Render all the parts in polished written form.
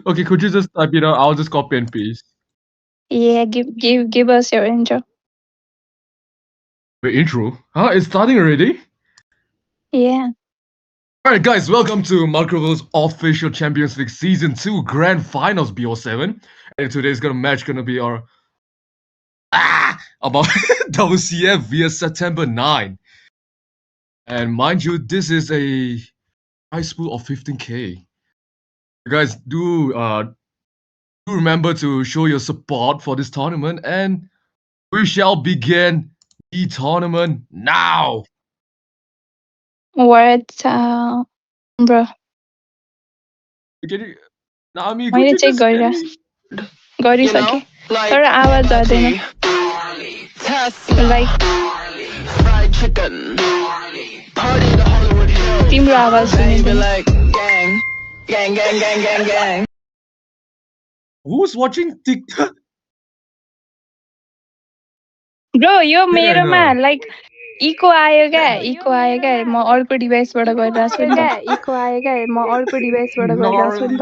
Okay, could you just type it out? I'll just copy and paste. Yeah, give us your intro. The intro. Huh? It's starting already? Yeah. Alright, guys, welcome to Marquvels Official Champions League Season 2 Grand Finals BO7. And today's gonna be our about WCF via September 9. And mind you, this is a prize pool of 15k. Guys, do remember to show your support for this tournament, and we shall begin the tournament now. What bro. Nami, could मैले you check just tell गरिरहेको me? छु गरिसकेँ तर आवाज जाँदैन like तिम्रो आवाज सुनिँदैन Who's watching TikTok? Bro यो मेरोमा लाइक इको आयो क्या म अर्को डिभाइसबाट गरिरहेको छु नि त इको आयो क्या म अर्को डिभाइसबाट गरिरहेको छु नि त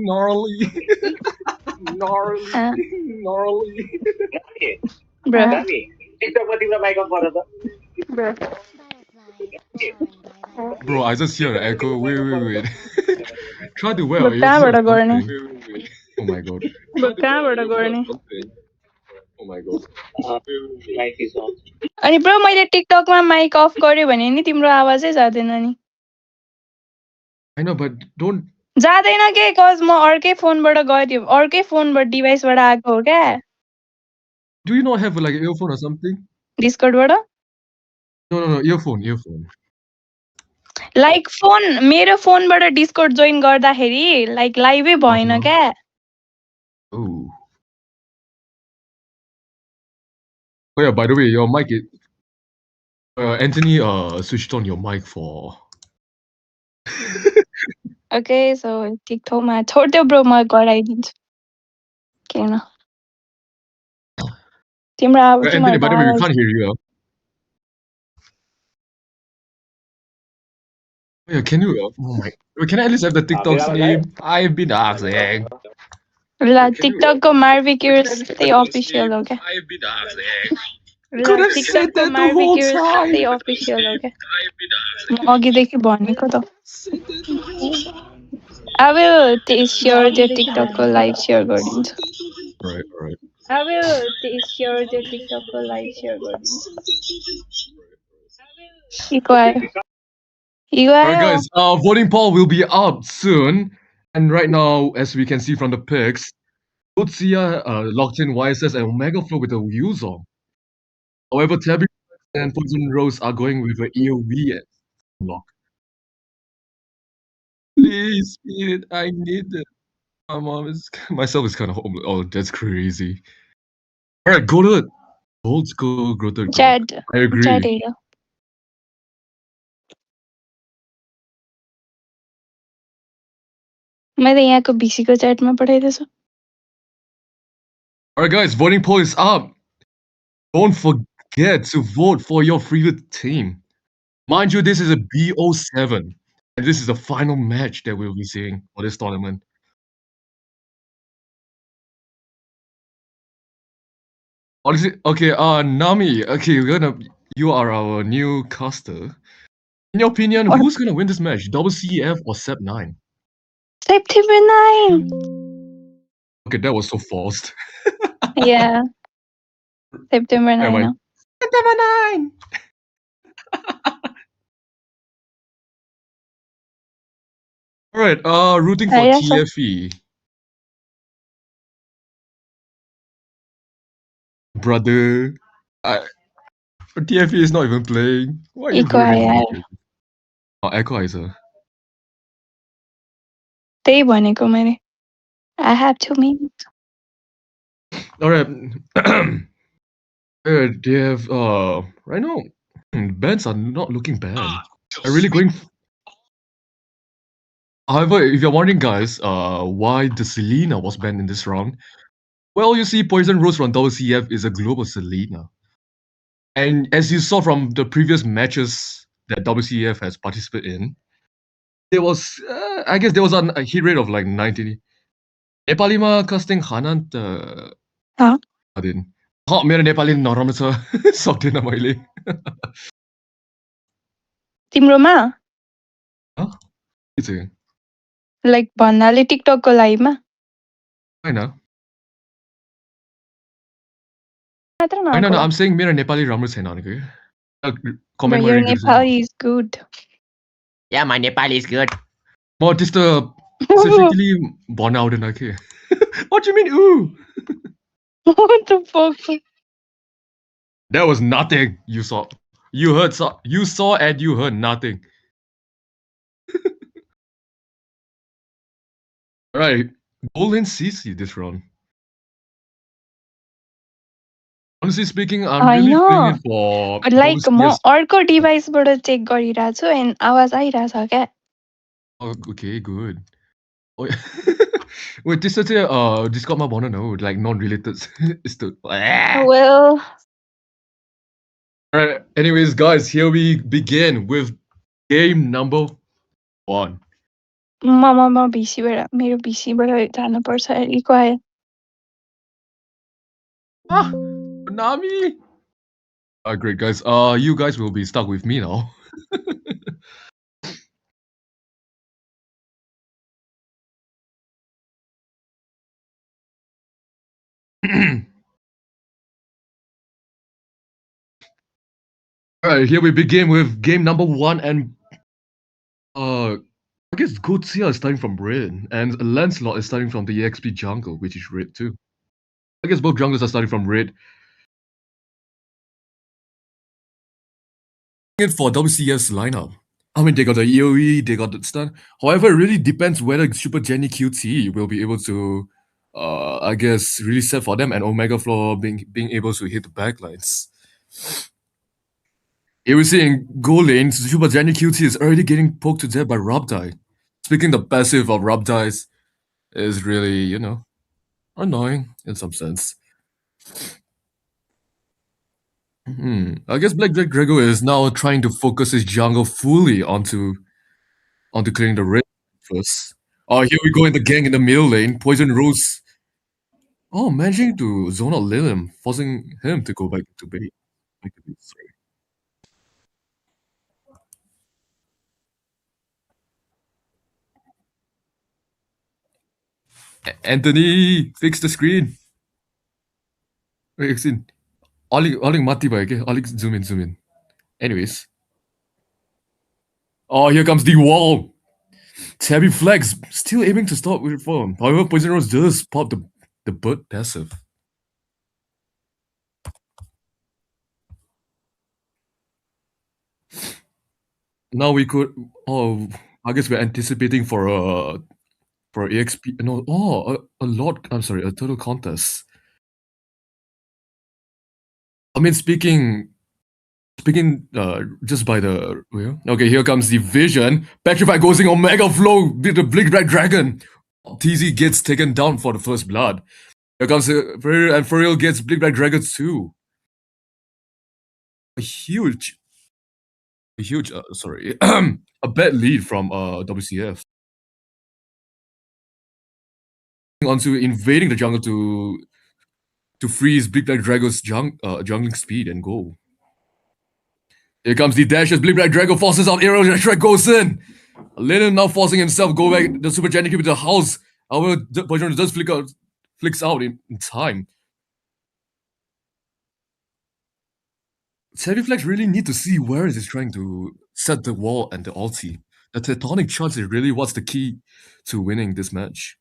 Gnarly. Bro Bro, I just hear an echo. Wait. Try to wear bro an कहाँबाट earphone or गर्ने something. Oh my god. Bro कहाँबाट गर्ने Oh my god. अनि ब्रो मैले टिकटकमा माइक अफ गर्यो भने नि तिम्रो आवाजै जाँदैन नि I know, but don't. जाँदैन के कज म अर्कै फोनबाट गर्यो अर्कै फोनबाट डिभाइसबाट आएको हो क्या Do you not have like an earphone or something? डिस्कर्डबाट No, earphone. Like phone मेरो फोनबाट डिस्कर्ड जोइन गर्दाखेरि लाइक लाइभै भएन क्या Oh. Oh yeah, by the way, your mic is. Anthony switched on your mic for. Okay so ठिक ठाउँमा छोडिदेऊ bro म गराइदिन्छु किन तिम्रो Anthony, by the way, we can't hear you. Yeah, can you? Oh my. Can I at least have the TikTok's name? I've been asking. ल टिकटकको मार्भिक्युर्स त्यही official हो क्या I've been asking. ल टिकटकको मार्भिक्युर्स त्यही अफिसियल हो क्या म अघिदेखि भनेको त I will share the टिकटकको लाइभ सेयर गरिदिन्छु Alright. I will share the टिकटकको लाइभ सेयर गरिदिन्छु इको आयो Alright, guys. Voting poll will be up soon, and right now, as we can see from the pics, Lucia locked in YSS and Omega Flow with a Yuzong. However, Tabby and Poison Rose are going with an EOV lock. Please, Spirit, I need it. My mom is myself is kind of home. Oh, that's crazy. All right, go to it. Old school, go to Chad. I agree. Chad हेर मैले यहाँको भिसीको च्याटमा पठाइदिएछु Alright, guys, voting poll is up. Don't forget to vote for your favorite team. Mind you, this is a BO7, and this is the final match that we'll be seeing for this tournament. Honestly, okay, Nami, okay, you are our new caster. In your opinion, who's gonna win this match, WCF or Sep9? September 9. Okay, that was so forced. Yeah. September 9. Never mind. September 9! Alright, rooting for TFE. Brother, TFE is not even playing. Why are you voting for TFE? Oh, Equalizer. त्यही भनेको मैले I have 2 minutes. Alright. They have right now bans are not looking bad. They're really going. However, if you're wondering, guys, why the Selena was banned in this round, well, you see, Poison Rose from WCF is a global Selena, and as you saw from the previous matches that WCF has participated in, there was, I guess there was a hit rate of like 90. नेपालीमा casting खाना त Huh? दिन मेरो नेपाली नराम्रो छ सक्दिनँ मैले तिम्रोमा के चाहिँ लाइक भन्नाले टिकटकको लाइभमा होइन मात्र होइन नआएको आम सेङ मेरो नेपाली राम्रो छैन भनेको But कमेन्टमा your रिड गर्छु Nepali is good. Yeah, my Nepali is good. म त्यस्तो स्पेसिफिकली भन्न आउँदैन के What you mean ooh What the fuck? That was nothing you saw. You heard you saw and you heard nothing. Alright. Goal in CC this round. Honestly speaking, I'm really feeling it for But like म WCS. अर्को डिभाइसबाट check गरिरहेको छु end आवाज आइरहेछ क्या Oh, okay, good. Oh, wait, त्यस्तो चाहिँ डिस्कर्डमा भन न हौ लाइक नन रिलेटेड यस्तो Well, Alright, anyways guys, here we begin with game number 1. म भिसीबाट मेरो भिसीबाट जानुपर्छ इको आयो Nami! Great guys. You guys will be stuck with me now. Alright, here we begin with game number 1 and I guess Godzilla is starting from red and Lancelot is starting from the EXP jungle, which is red too. I guess both junglers are starting from red. For WCF's lineup. I mean, they got the EOE, they got the stun. However, it really depends whether Super Jenny QT will be able to, I guess, really set for them and Omega Floor being able to hit the backlines. Here we see in goal lane, Super Jenny QT is already getting poked to death by Rubdai. Speaking the passive of Rubdais is really, you know, annoying in some sense. I guess Black Drago is now trying to focus his jungle fully onto clearing the red first. Oh, here we go in the gang in the middle lane. Poison Rose. Oh, managing to zone out Lilim, forcing him to go back to bait. Sorry. Anthony, fix the screen. Wait, एकछिन अलिक माथि भयो के अलिक zoom in. Anyways. Oh, here comes the wall. Tabby Flex still aiming to stop with form. However, Poison Rose does pop the bird passive. Now we could. Oh, I guess we're anticipating for EXP. No, a lot. I'm sorry, a total contest. I mean, speaking just by the okay, here comes the vision. Petrify goes in Omega Flow with the Blink Black Dragon. TZ gets taken down for the first blood. Here comes and Furiel gets Blink Black Dragon too. A huge, sorry, a bad lead from WCF. Onto invading the jungle to freeze Blink Black Dragon's jungling speed and go. Here comes the dash as Blink Black Dragon forces out arrow, Shrek goes in. Lennon now forcing himself go back the Super Giant with the house. However, Poison does flicks out in time. Flex really need to see where it is trying to set the wall and the ulti. The tectonic charge is really what's the key to winning this match.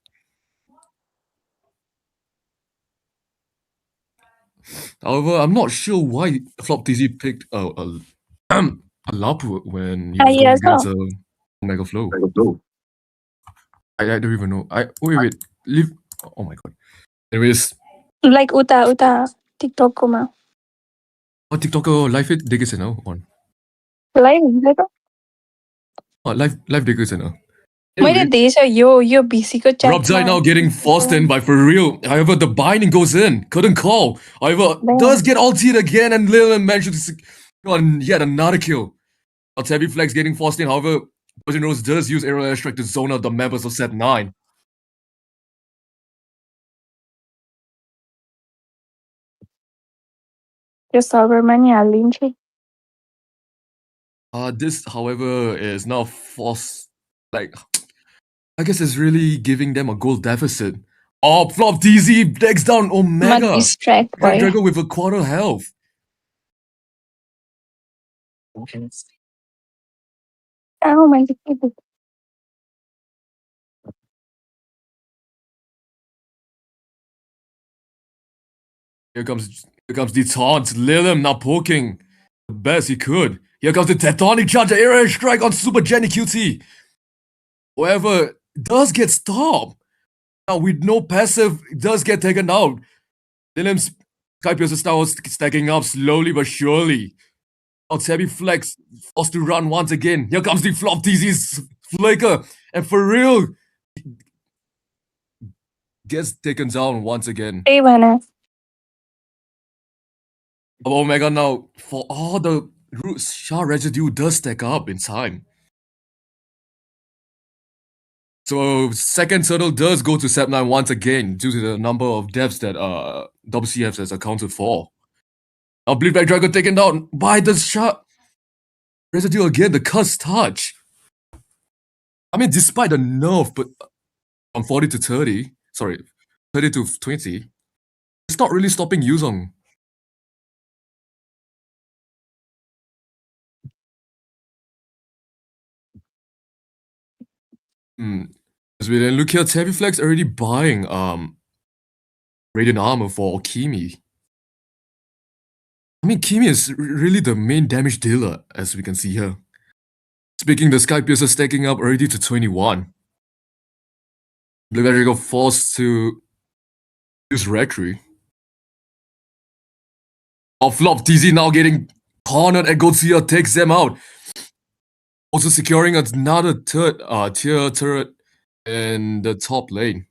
However, I'm not sure why Flop TZ picked a Lapu when he was going against a Omega Flow. I don't even know. Wait. Leave. Oh my god. Anyways. Like uta TikTok ko ma. Oh, TikTok live it देखे छैन हौ on. Live हुन्छ त? Live देखे छैन. मैले देखेछ यो BC को chat. Rubzai now getting forced in by For Real. However, the binding goes in. Couldn't call. However, does get ulted again and Lil managed to on yet another kill. Tabby Flex getting forced in. However, Poison Rose does use aerial airstrike to zone out the members of set 9. त्यो सर्भरमा नि हालिदिन्छु This, however, is now forced. Like, I guess it's really giving them a goal deficit. Oh, flop DZ takes down म Omega. Distract Red भयो Dragon with a quarter health. मैले के देखेँ? Here comes the taunt. Lilim now poking the best he could. Here comes the tectonic charge, aerial strike on Super Jenny QT. However, does get stopped. Now with no passive, it does get taken out. Lilim's Skypiercer style is stacking up slowly but surely. Now Tabby Flex forced to run once again. Here comes the flop DZ's flicker. And for real, gets taken down once again. त्यही भएन Omega now, for all the Shah residue does stack up in time. So second turtle does go to Sep 9 once again due to the number of deaths that WCF has accounted for. Now Bleed Black Dragon taken down by the Shah residue again, the cuss touch. I mean, despite the nerf, but from 40 to 30, sorry, 30 to 20, it's not really stopping Yuzong. As we then look here, Tabby Flex already buying Radiant Armor for Kimi. I mean, Kimi is really the main damage dealer, as we can see here. Speaking, the Skypiercer stacking up already to 21. Blue Dragon forced to use Rectory. Off flop, TZ now getting cornered and Godzilla takes them out. Also securing another third tier turret in the top lane.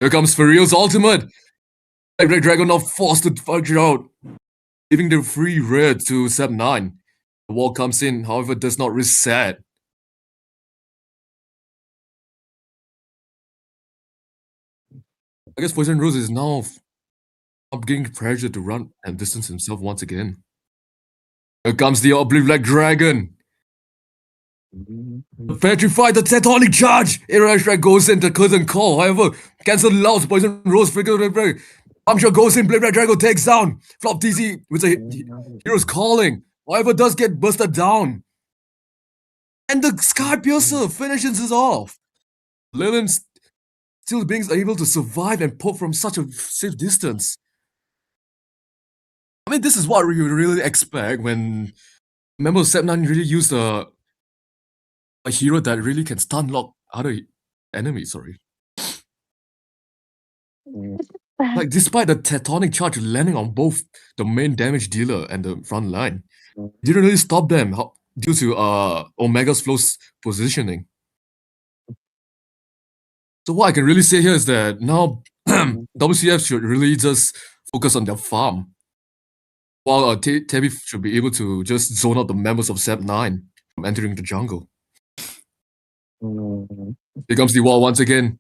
Here comes For Real's ultimate. Black Dragon now forced to function out, giving the free red to Sep 9. The wall comes in, however, does not reset. I guess Poison Rose is now getting pressure to run and distance himself once again. Here comes the Oblivion Black Dragon. Petrified the tectonic charge! Aerial strike goes in, the curtain call. However, cancel loud. Poison Rose figure. Puncture goes in, Blade Black Dragon takes down. Flop TZ with a hero's calling. However, does get busted down. And the Skypiercer finishes it off. Lilin still being able to survive and poke from such a safe distance. I mean, this is what you really expect when members of Sep 9 really use a hero that really can stun lock other enemies, sorry. Like, despite the tectonic charge landing on both the main damage dealer and the front line, it didn't really stop them due to Omega's flow's positioning. So what I can really say here is that now WCF should really just focus on their farm, while Tabby should be able to just zone out the members of Sep 9 from entering the jungle. Here comes the wall once again.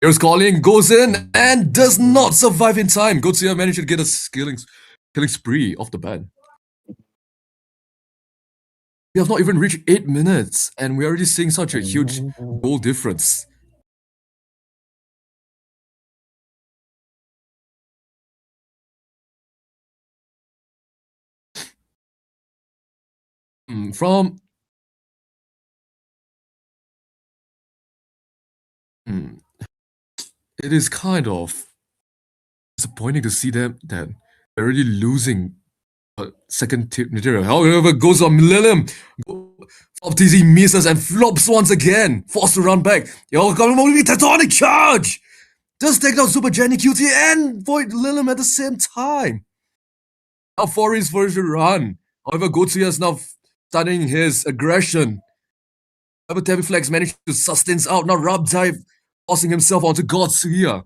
Here's calling, goes in, and does not survive in time. Godzilla managed to get a killing spree off the bat. We have not even reached 8 minutes, and we're already seeing such a huge goal difference. It is kind of disappointing to see them that they're already losing a second material. However, goes on Millennium. Flop TZ misses and flops once again. Forced to run back. Yo, come on, tectonic charge! Does take down Super Jenny QT and Void Lilum at the same time. Now Fori's first run. However, Godzilla is now starting his aggression. However, Tabby Flex managed to sustain out. Now Rub Dive forcing himself onto Godzilla.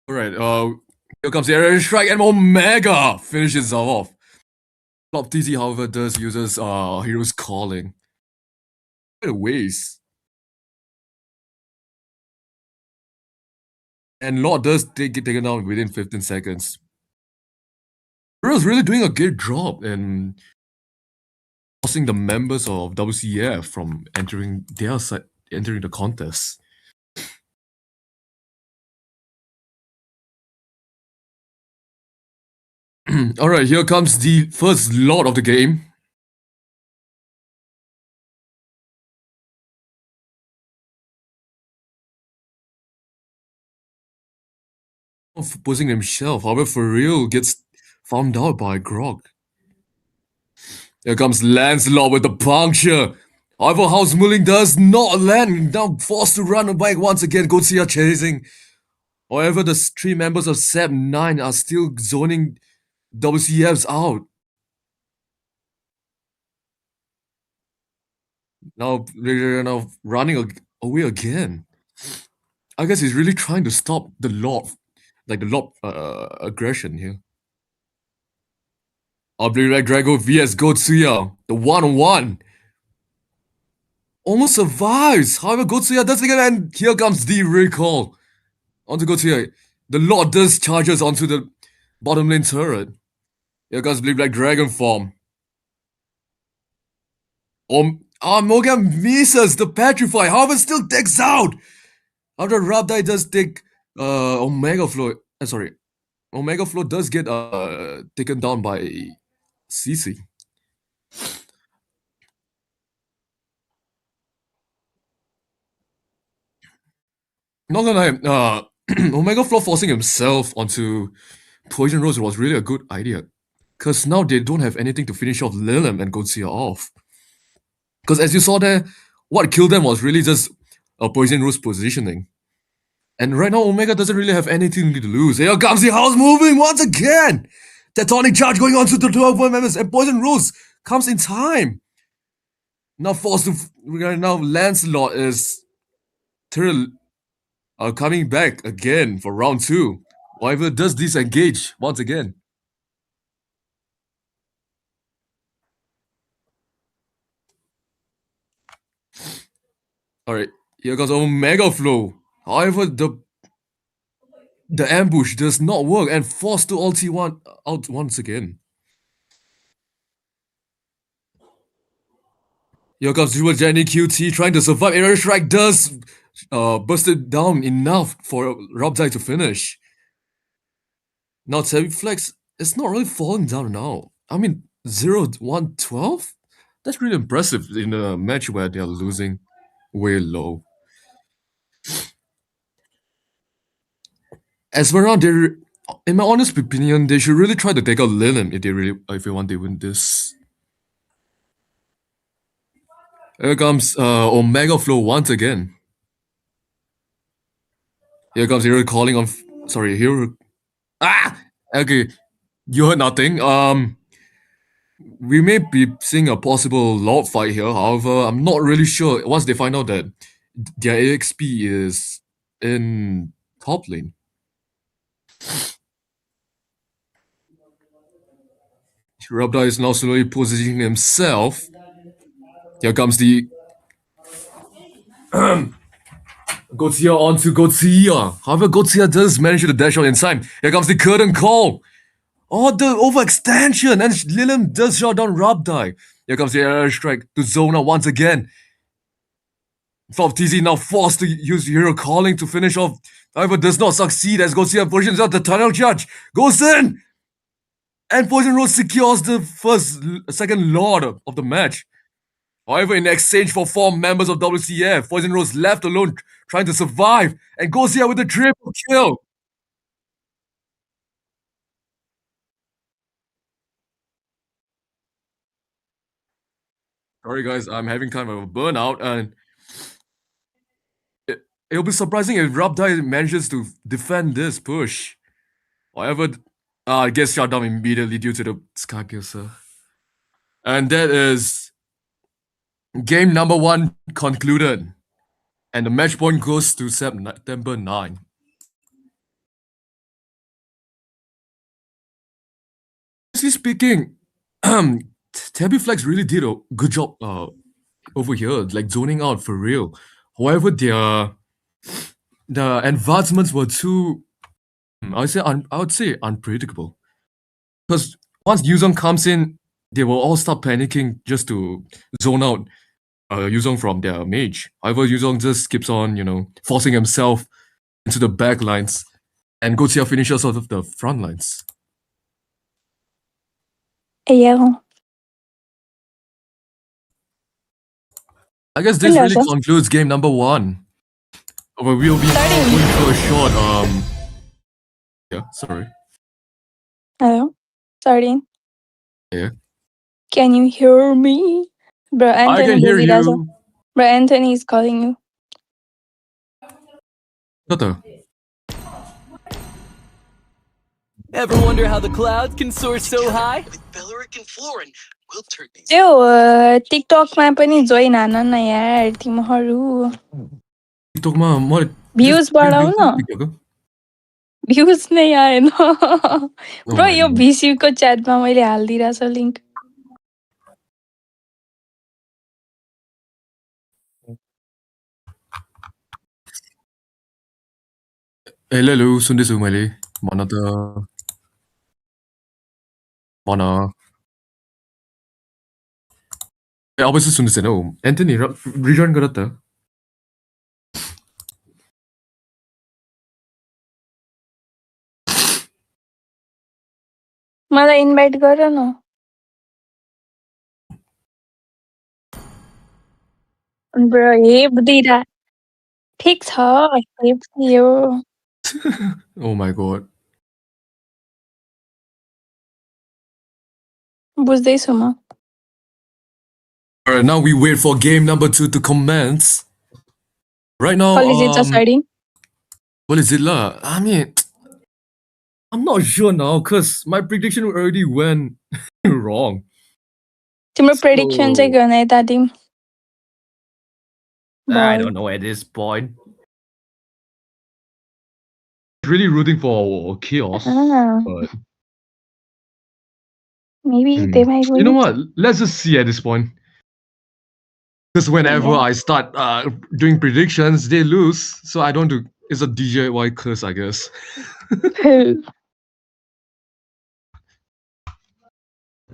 Alright, here comes the aerial strike and Omega finishes off. Top TC, however, does uses Hero's Calling. Quite a waste. And Lord does get taken down within 15 seconds. Hero's really doing a good job in forcing the members of WCF from entering their side, entering the contest. Alright, here comes the first lot of the game. Of posing himself, however, for real gets found out by Grog. Here comes Lancelot with the puncture. However, House Mulling does not land, now forced to run back once again. Godzilla chasing. However, the three members of SEP 9 are still zoning WCFs out. Now they're now running away again. I guess he's really trying to stop the Lord, like the Lord aggression here. Obliterate Drago vs Gotsuya, the 1-on-1. Almost survives. However, Gotsuya does it again, and here comes the recall. Onto Gotsuya. The Lord does charges onto the bottom lane turret. Here comes Bleak Black Dragon form. Morgan misses the Petrify, however, still takes out. After Rabdai does take Omega Flow. Sorry. Omega Flow does get taken down by CC. Not gonna lie, Omega Flow forcing himself onto Poison Rose was really a good idea. Because now they don't have anything to finish off Lilim and Godzilla off. Because as you saw there, what killed them was really just a Poison Rose positioning. And right now, Omega doesn't really have anything to lose. Here comes the house moving once again! Tectonic charge going on to the 12 members, and Poison Rose comes in time. Now forced to. Now Lancelot is coming back again for round 2. However, does disengage once again. Alright, here comes Omega Flow. However, the ambush does not work and forced to ulti out once again. Here comes Super Jenny QT trying to survive. Aerial Strike does burst it down enough for Robzai to finish. Now Flex is not really falling down now. I mean, 0-1-12? That's really impressive in a match where they are losing way low. As for now, in my honest opinion, they should really try to take out Lilim if they want to win this. Here comes Omega Flow once again. Here comes Hero calling on. Sorry, Hero. Ah! Okay, you heard nothing. We may be seeing a possible Lord fight here. However, I'm not really sure once they find out that their AXP is in top lane. Rabda is now slowly positioning himself. Here comes the Godzilla onto Godzilla. However, Godzilla does manage to dash out in time. Here comes the curtain call. Oh, the overextension! And Lilim does shot down Rabdai. Here comes the air strike to Zona once again. Top TZ now forced to use Hero Calling to finish off. However, does not succeed as Godzilla positions out the tunnel charge. Goes in! And Poison Rose secures the second Lord of the match. However, in exchange for 4 members of WCF, Poison Rose left alone trying to survive and goes here with a triple kill. Sorry guys, I'm having kind of a burnout and it'll be surprising if Rabdai manages to defend this push. However, it gets shut down immediately due to the Sky Piercer. And that is game number 1 concluded. And the match point goes to September 9. honestly speaking, Tabby Flex really did a good job over here, like zoning out for real. However, the advancements were too, I would say unpredictable. Because once Yuzong comes in, they will all start panicking just to zone out Yuzong from their mage. However, Yuzong just keeps on, forcing himself into the back lines, and WCF finishes out of the front lines. Yeah. I guess this really concludes game number 1. We'll be going for a short, yeah, sorry. Hello? Sardine? Yeah. Can you hear me? Bro, Anthony I can hear you. Bro, Anthony is calling you. What the? Ever wonder how the clouds can soar so high? त्यो टिकटकमा पनि join हान न यार तिमीहरू टिकटकमा म views बढाउ न views नै आएन ब्रो यो भिसीको च्याटमा मैले हालिदिइरहेको छु लिङ्क हेलो सुन्दैछु मैले भन त भन अब चाहिँ सुन्दैछैन हौ एन्थनी रिजर्न गर त मलाई इन्भाइट गर न ब्रो हेप दिइरा ठिक छ हेप दियो Oh my god. बुझ्दैछु म Alright, now we wait for game number 2 to commence. Right now, what is it lah? I mean, I'm not sure now because my prediction already went wrong. तिम्रो prediction चाहिँ गर्न यता Tim I don't know at this point. Really rooting for chaos, but maybe they might win. You know what? Let's just see at this point. Because whenever I start doing predictions, they lose. So I don't do. It's a DJY curse, I guess.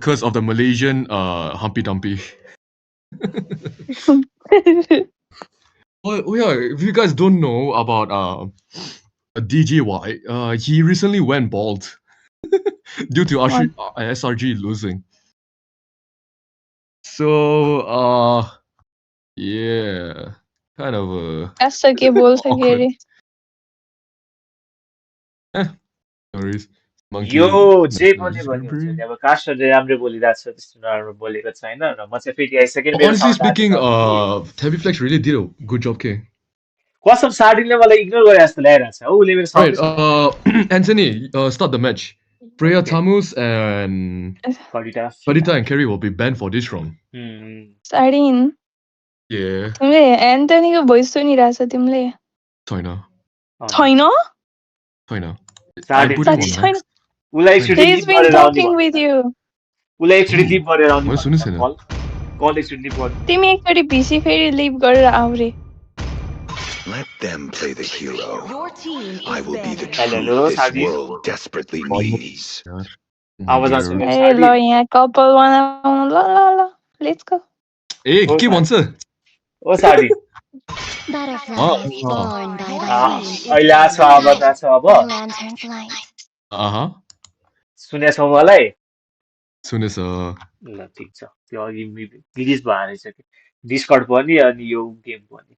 Curse of the Malaysian Humpy Dumpy. Oh yeah, if you guys don't know about DJY, he recently went bald due to SRG losing. So yeah, kind of ऐसा के बोल सके रे no worries. Monkey, यो जे पनि भन्ने हुन्छ नि अब कास्टरले राम्रो बोलिरहेको छ त्यस्तो नराम्रो बोलेको छैन र म चाहिँ फेरि आइसकेँ मेरो honestly speaking, Tabby Flex really did a good job, K. कसम सार्डिनले मलाई इग्नोर गरे जस्तो लागिरहेको छ उ उसले मेरो Right, Anthony, start the match. Freya Tamus and Farita and Kerry will be banned for this round. Sardine. Yeah. तिमीले एन्टनीको भोइस सुनिरहेछ तिमीले छैन छैन छैन उलाई एकचोटी लिभ गरेर आउने with you. उलाई एकचोटी लिभ गरेर आउने मैले सुनेको छैन कल एकचोटी लिभ गर्नु तिमी एकचोटी भिसी फेरि लिभ गरेर आऊ रे Let them play the hero. I will be the truth this world desperately needs. आवाज आउँछ ए ल यहाँ कपल बनाउनु ल ल ल लेट्स गो ए के भन्छ ओ साडी अहिले आछ अब सुनेछौ मलाई सुनेछ ल ठिक छ त्यो अघि रिलिज भएर रहेछ कि डिस्कर्ड पनि अनि यो गेम पनि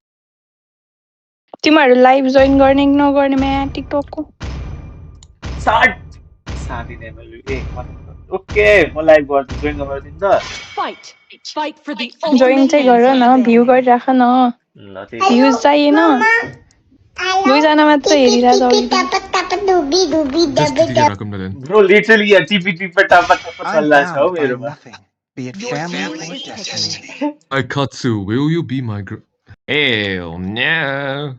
तिमीहरू लाइभ जोइन गर्ने कि नगर्ने म्या टिकटकको साथी नै मैले ओके म लाइभ गर्छु जोइन गर्दिन त जोइन चाहिँ गर न भ्यू गरिराख न ल त्यही भ्युज चाहिएन दुईजना मात्र हेरिरहेछ ब्रो लिटरली यहाँ टिपी टिपी टप टप चलिरहेछ हौ मेरोमा Be it family or destiny. Aikatsu, will you be my girl? Hell no.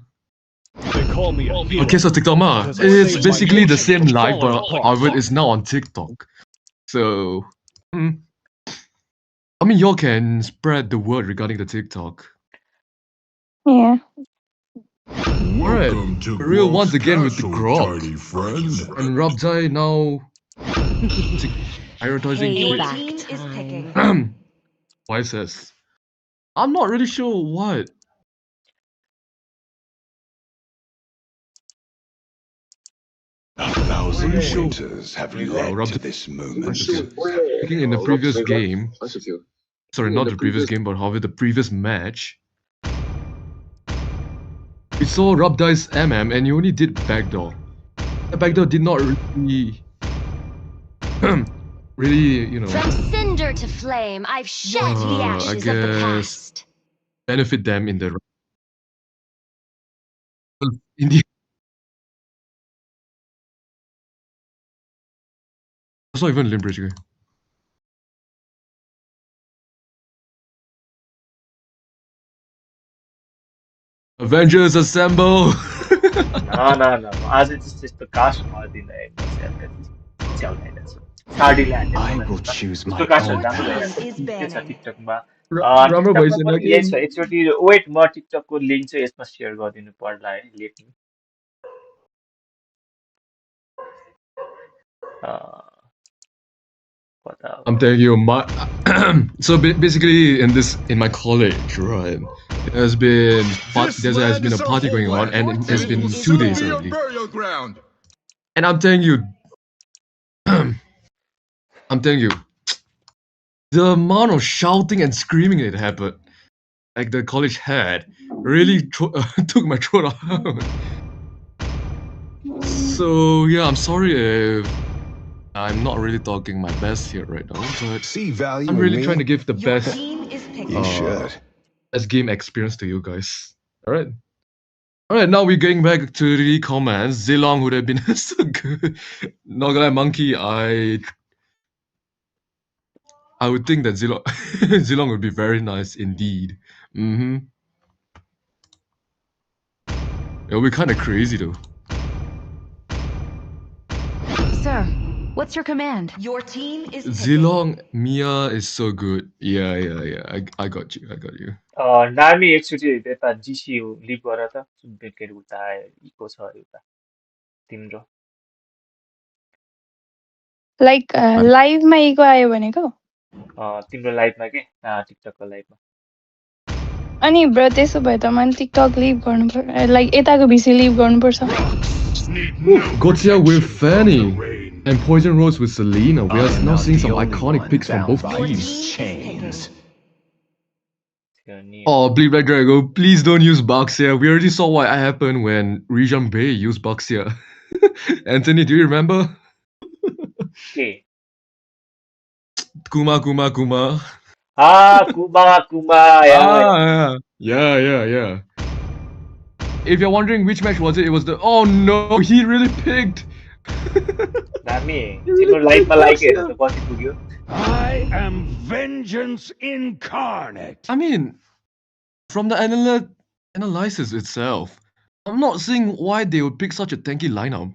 Okay, so TikTok, it's basically the same live, but however, it's now on TikTok. So, I mean, y'all can spread the word regarding the TikTok. Yeah. Alright, Real once again with the grok. And Rabzai now prioritizing Payback Why says? I'm not really sure what. A thousand winters have led to this moment. Speaking in the previous game, sorry, not the previous game, but however the previous match, we saw Rabdai's MM and he only did backdoor. The backdoor did not really, you know, From cinder to flame, I've shed the ashes of the past. benefit them in the in the. It's not even limb bridge. Okay? Avengers assemble! No. आज त्यस्तो cast गर्दिन है म चाहिँ अलिकति च्याउ लागिरहेको छु साडीले हाल्ने त्यस्तो कास्टहरू राम्रो भइरहेको छ के छ टिकटकमा राम्रो टिकटकमा भइसक्यो पनि कि यही छ एकचोटि वेट म टिकटकको लिङ्क चाहिँ यसमा सेयर गरिदिनु पर्ला है लेख्नु I'm telling you, so basically in my college, right, there's been a party going on, and it has been 2 days already. And I'm telling you, the amount of shouting and screaming that happened, like the college had, really took my throat out. So yeah, I'm sorry if I'm not really talking my best here right now, but I'm really trying to give the best game experience to you guys. Alright, now we're going back to the comments. Zilong would have been so good. Not gonna lie, Monkey, I would think that Zilong would be very nice indeed. It'll be kind of crazy though. Sir, what's your command? Your team is Zilong, Mia is so good. Yeah. I got you. नामी एकचोटि यता जिसी live गर त baker उता आयो eco छ अरे उता तिम्रो लाइक लाइभमा इको आयो भनेको तिम्रो लाइभमा के टिकटकको लाइभमा अनि ब्रो त्यसो भए त मैले टिकटक लिभ गर्नुपर्छ लाइक यताको भिसी लिभ गर्नुपर्छ Gotia with Fanny and Poison Rose with Selena. We are now seeing some iconic picks from both teams. Oh, Bleed Red Drago, please don't use Baxia. We already saw what happened when Rijam Bay used Baxia. Anthony, do you remember? Okay. Kuma. Kuma. Yeah. If you're wondering which match was it, it was the. Oh no, he really picked. I am vengeance incarnate. I mean, from the analysis itself, I'm not seeing why they would pick such a tanky lineup.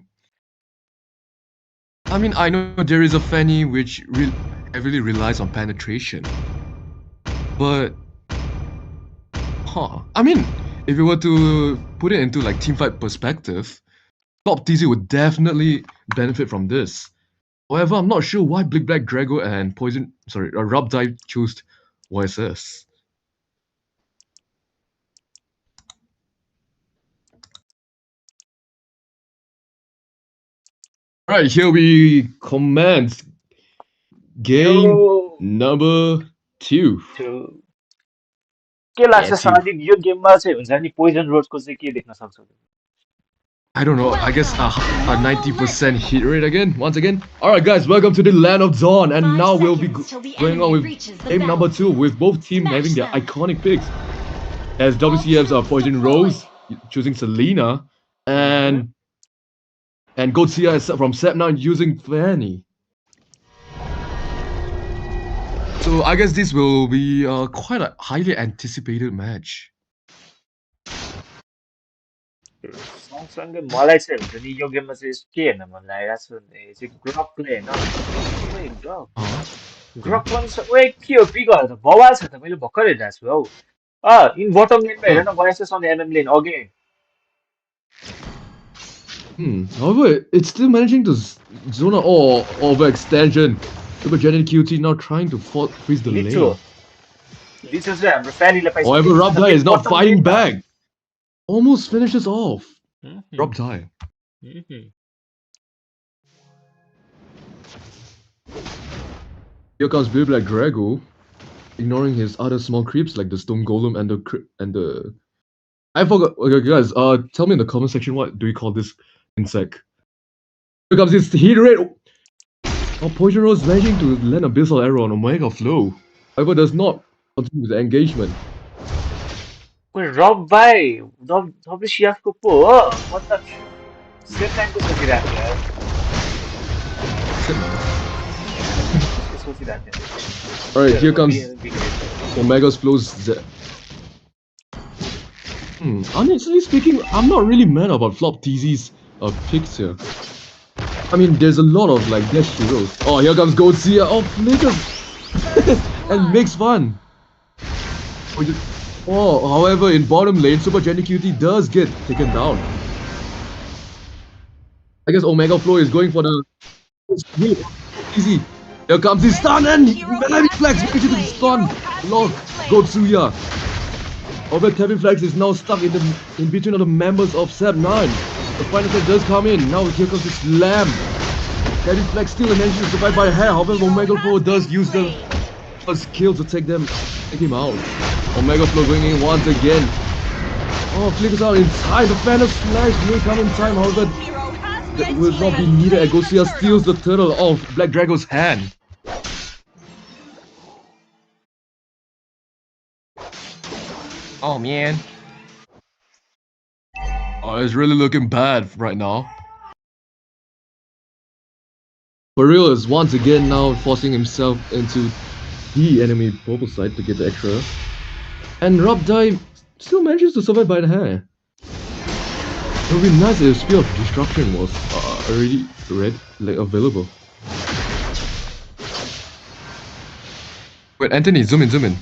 I mean, I know there is a Fanny which heavily relies on penetration, but I mean, if you were to put it into like teamfight perspective, top TC would definitely benefit from this. However, I'm not sure why Black Drago and Rubdai chose YSS. Alright, here we commence game number 2. के लाग्छ सादिक यो गेममा चाहिँ हुन्छ नि Poisson रोडको चाहिँ के देख्न सक्छौ I don't know. I guess a 90% hit rate again. Once again. Alright guys, welcome to the Land of Dawn. And now we'll be going on with game number 2 with both teams having their iconic picks. As WCF's Poison Rose choosing Selena and Godzilla from Set9 using Fanny. So I guess this will be quite a highly anticipated match. सँगसँगै मलाई चाहिँ हुन्छ नि यो गेममा चाहिँ के हेर्न मन लागिरहेको छ भने चाहिँ ग्रकले होइन Wait, Grok. Grok पनि छ ओए के हो पिक त बवाल छ त मैले भर्खर हेरिरहेको छु हौ इन बटम लेनमा हेर न YSS on MM lane again. However, it's still managing to zone out overextension. Super Jen and QT now trying to freeze the lane. Licho चाहिँ हाम्रो फ्यानीलाई पाइसक्यो. However, Robdai is not fighting back. Almost finishes off. Robdai. Here comes Black Drago, ignoring his other small creeps like the Stone Golem and the. I forgot. Okay, guys. Tell me in the comment section what do you call this insect? Here comes his heat rate. Poison Rose managing to land Abyssal Arrow on Omega Flow. However, does not continue with the engagement. Wait, Rob by WCF को पो हो म त same time को सोचिरहेको थिएँ यार. Alright, here comes Omega's Flow's. Honestly speaking, I'm not really mad about Flop TZ's picks here. I mean, there's a lot of like dash heroes. Oh, here comes Goatsia. Oh, flickers and makes fun. However, in bottom lane, Super Jenny QT does get taken down. I guess Omega Flow is going for the easy. Here comes his stun and Heavy Flex makes it to the stun. Lock Gotsuya. However, Heavy Flex is now stuck in between of the members of Sep 9. The final set does come in. Now here comes the slam. Heavy Flex still manages to survive by a hair. However, Omega Flow does use the skill to take him out. Omega Flow going in once again. Oh, flickers out in time. The Phantom Slash will come in time. However, that will not be needed. Agosia steals the turtle off Black Drago's hand. Oh man. Oh, it's really looking bad right now. Baril is once again now forcing himself into the enemy purple side to get the extra. And Robdai still manages to survive by the hair. It would be nice if Spear of Destruction was already available. Wait, Anthony, zoom in.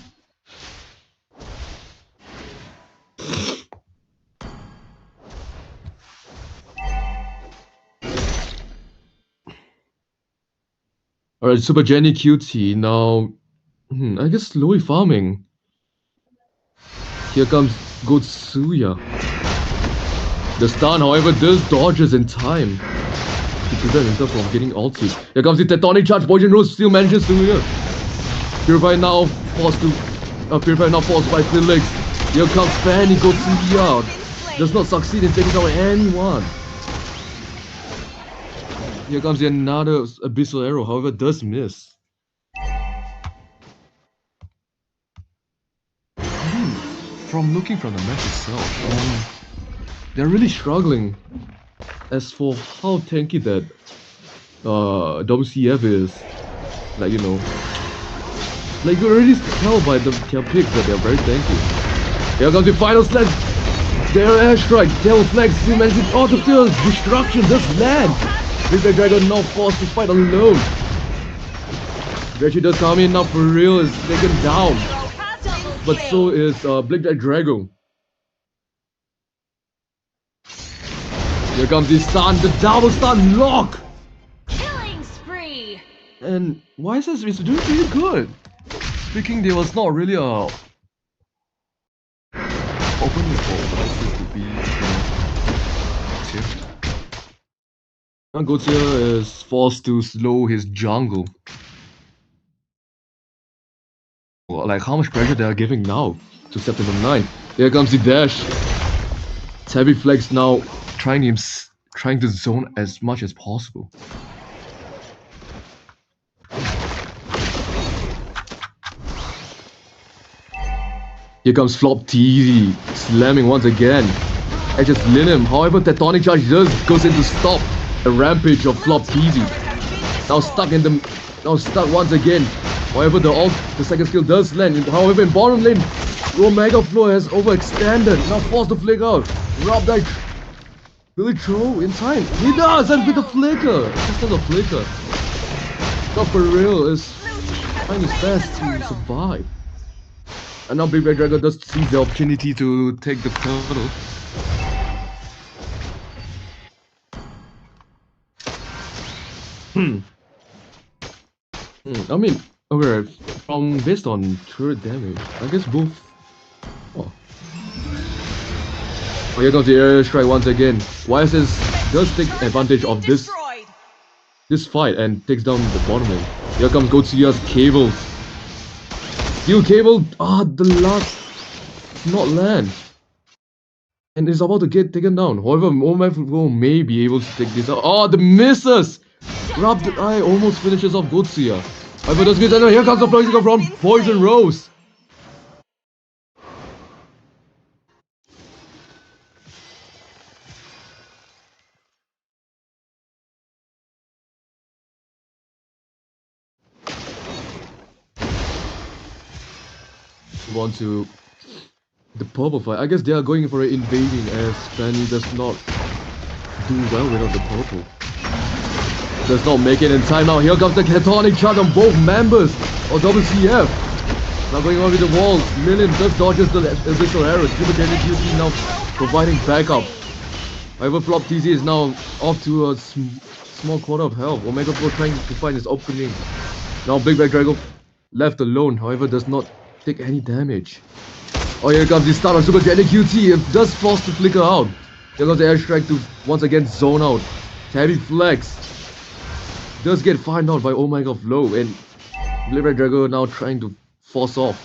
Alright, Super Jenny QT now, I guess slowly farming. Here comes Gotsuya. The stun, however, does dodges in time to prevent himself from getting ulted. Here comes the Tectonic Charge. Poison Rose still manages to Purify now forced by Felix. Here comes Fanny Gotsuya. Does not succeed in taking down anyone. Here comes another Abyssal Arrow, however, does miss. From looking from the match itself, they're really struggling. As for how tanky that WCF is, like, you know, like you already tell by their picks that they're very tanky. Here comes the final slash. Their airstrike, tail flex, still managing the field. Destruction does land. Big Dragon now forced to fight alone. Reggie does come in now for real, is taken down. But so is Black Dragon. Here comes the stun, the double stun lock! Killing spree! And YSS is doing pretty good. Speaking, there was not really a opening for YSS to be Now Gotsuya is forced to slow his jungle. Well, like how much pressure they are giving now to September 9. Here comes the dash. Tabby Flex now trying to zone as much as possible. Here comes Flop TV, slamming once again. I just lit him. However, Tectonic Charge just goes in to stop the rampage of Flop TV. Now stuck once again. However, the second skill does land. However, in bottom lane, Omega Flow has overextended. Now forced to flick out. Rob that. Will he throw in time? He does, and with the flicker. Just as a flicker. But for real is trying his best to survive. And now Big Red Dragon does seize the opportunity to take the turtle. I mean, okay, from based on turret damage, I guess both. Oh, here comes the air strike once again. YSS does take advantage of this fight and takes down the bottom lane. Here comes Godzilla's cables. Steel cable. The last not land. And is about to get taken down. However, Marquvels may be able to take this out. The misses! Rubbed eye almost finishes off Godzilla. However, does get here comes the poison from Poison Rose. Move on to the purple fight. I guess they are going for an invading as Fanny does not do well without the purple. Does not make it in time now. Here comes the Catonic charge on both members of WCF. Now going on with the walls. Lillian just dodges the additional arrows. Super Daily QT now providing backup. However, Flop TZ is now off to a small quarter of health. Omega Pro trying to find his opening. Now Big Red Dragon left alone, however, does not take any damage. Oh, here comes the start of Super Jelly QT. It does force to flicker out. Here comes the airstrike to once again zone out. Tabby Flex does get found out by Omega Flow, and Big Red Dragon now trying to force off.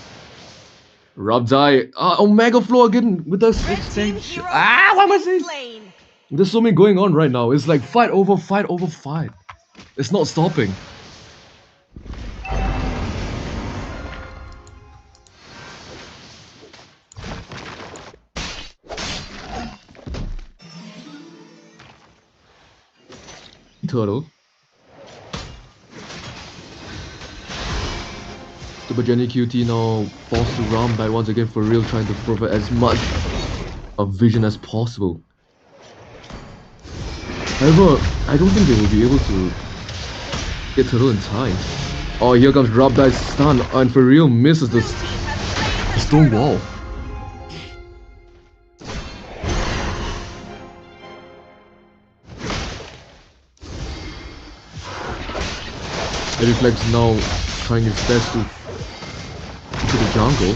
Rabdai. Omega Flow again with the extension. What am I saying? There's so many going on right now. It's like fight over fight over fight. It's not stopping. Turtle. Super Jenny QT now forced to round back once again for real, trying to provide as much of vision as possible. However, I don't think they will be able to get Turtle in time. Oh, here comes Rabdai's stun, and for real misses the stone wall. Reflex now trying his best to the jungle.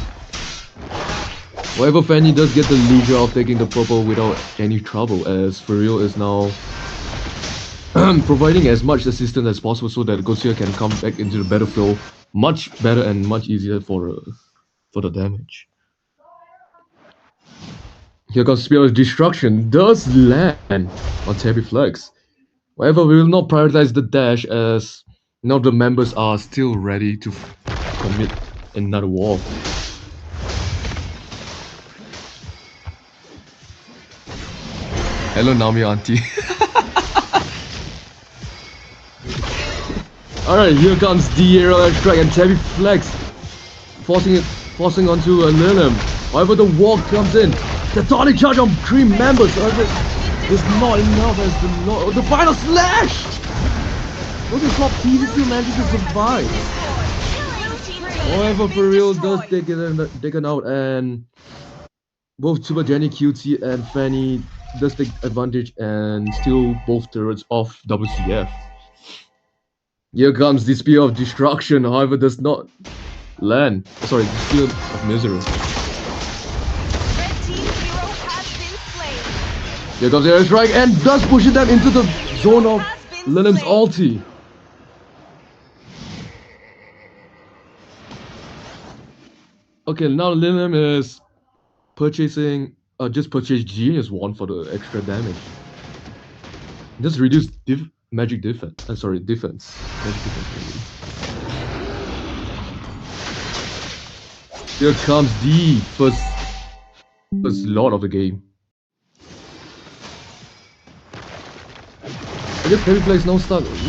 However, Fanny does get the leisure of taking the purple without any trouble, as Furiel is now providing as much assistance as possible so that Godzilla can come back into the battlefield much better and much easier for the damage. Here comes Spear of Destruction, does land on Tabby Flex. However, we will not prioritize the dash as now the members are still ready to commit another war. Hello, Nami Auntie. Alright, here comes the aerial strike and Tabby Flex forcing onto Lilum. However, the wall comes in. The tonic charge on 3 members. However, it's not enough as the final slash. What is Flop TV still managing to survive? However, for real does taken out, and both Super Jenny QT and Fanny does take advantage and steal both turrets off WCF. Here comes the Spear of Destruction, however does not land. Sorry, the Spear of Misery. Here comes the airstrike and does push them into the zone of Lilum's ulti. Okay, now Lilum is purchasing just purchased Genius Wand for the extra damage. Just reduce magic defense. Defense. Magic defense. Here comes the first lord of the game. I guess Terry Flex now